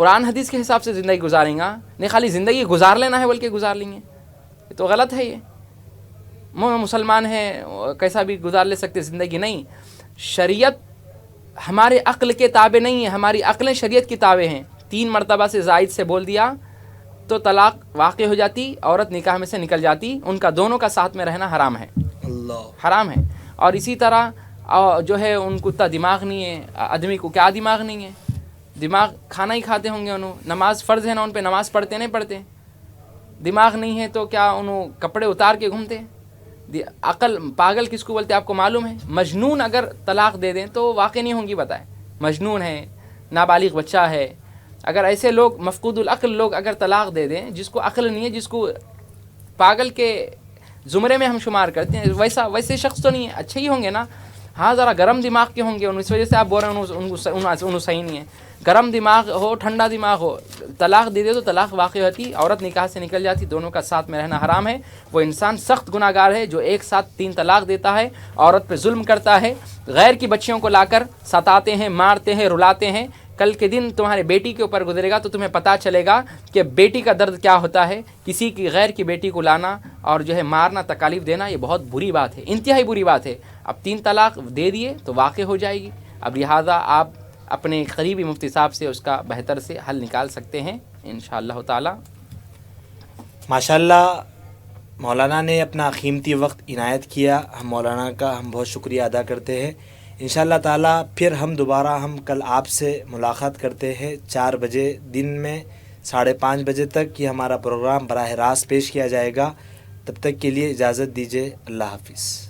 قرآن حدیث کے حساب سے زندگی گزاریں گا، نہیں خالی زندگی گزار لینا ہے بلکہ گزار لیں گے، یہ تو غلط ہے. یہ مسلمان ہیں کیسا بھی گزار لے سکتے زندگی، نہیں. شریعت ہمارے عقل کے تابع نہیں ہے، ہماری عقلیں شریعت کی تابع ہیں. 3 مرتبہ سے زائد سے بول دیا تو طلاق واقع ہو جاتی، عورت نکاح میں سے نکل جاتی، ان کا دونوں کا ساتھ میں رہنا حرام ہے، حرام ہے. اور اسی طرح جو ہے ان کو اتنا دماغ نہیں ہے، آدمی کو کیا دماغ نہیں ہے، دماغ کھانا ہی کھاتے ہوں گے، انہوں نماز فرض ہے نا ان پہ، نماز پڑھتے نہیں پڑھتے، دماغ نہیں ہے تو کیا انہوں کپڑے اتار کے گھومتے. عقل پاگل کس کو بولتے آپ کو معلوم ہے. مجنون اگر طلاق دے دیں تو واقع نہیں ہوں گی، بتائیں. مجنون ہے، نابالغ بچہ ہے، اگر ایسے لوگ مفقود العقل لوگ اگر طلاق دے دیں، جس کو عقل نہیں ہے، جس کو پاگل کے زمرے میں ہم شمار کرتے ہیں، ویسے شخص تو نہیں ہے، اچھے ہی ہوں گے نا. ہاں ذرا گرم دماغ کے ہوں گے، اس وجہ سے آپ بول رہے ہیں انہوں صحیح نہیں ہے. گرم دماغ ہو، ٹھنڈا دماغ ہو، طلاق دے دے تو طلاق واقع ہوتی، عورت نکاح سے نکل جاتی، دونوں کا ساتھ میں رہنا حرام ہے. وہ انسان سخت گناہ گار ہے جو ایک ساتھ 3 طلاق دیتا ہے، عورت پہ ظلم کرتا ہے، غیر کی بچیوں کو لا کر ستاتے ہیں، مارتے ہیں، رلاتے ہیں. کل کے دن تمہارے بیٹی کے اوپر گزرے گا تو تمہیں پتہ چلے گا کہ بیٹی کا درد کیا ہوتا ہے. کسی کی غیر کی بیٹی کو لانا اور جو ہے مارنا، تکالیف دینا، یہ بہت بری بات ہے، انتہائی بری بات ہے. اب 3 طلاق دے دیے تو واقع ہو جائے گی. اب لہٰذا آپ اپنے قریبی مفتی صاحب سے اس کا بہتر سے حل نکال سکتے ہیں انشاءاللہ تعالی. ماشاءاللہ مولانا نے اپنا قیمتی وقت عنایت کیا، ہم مولانا کا ہم بہت شکریہ ادا کرتے ہیں. انشاءاللہ تعالی پھر ہم دوبارہ کل آپ سے ملاقات کرتے ہیں 4 بجے دن میں 5:30 بجے تک یہ ہمارا پروگرام براہ راست پیش کیا جائے گا. تب تک کے لیے اجازت دیجیے. اللہ حافظ.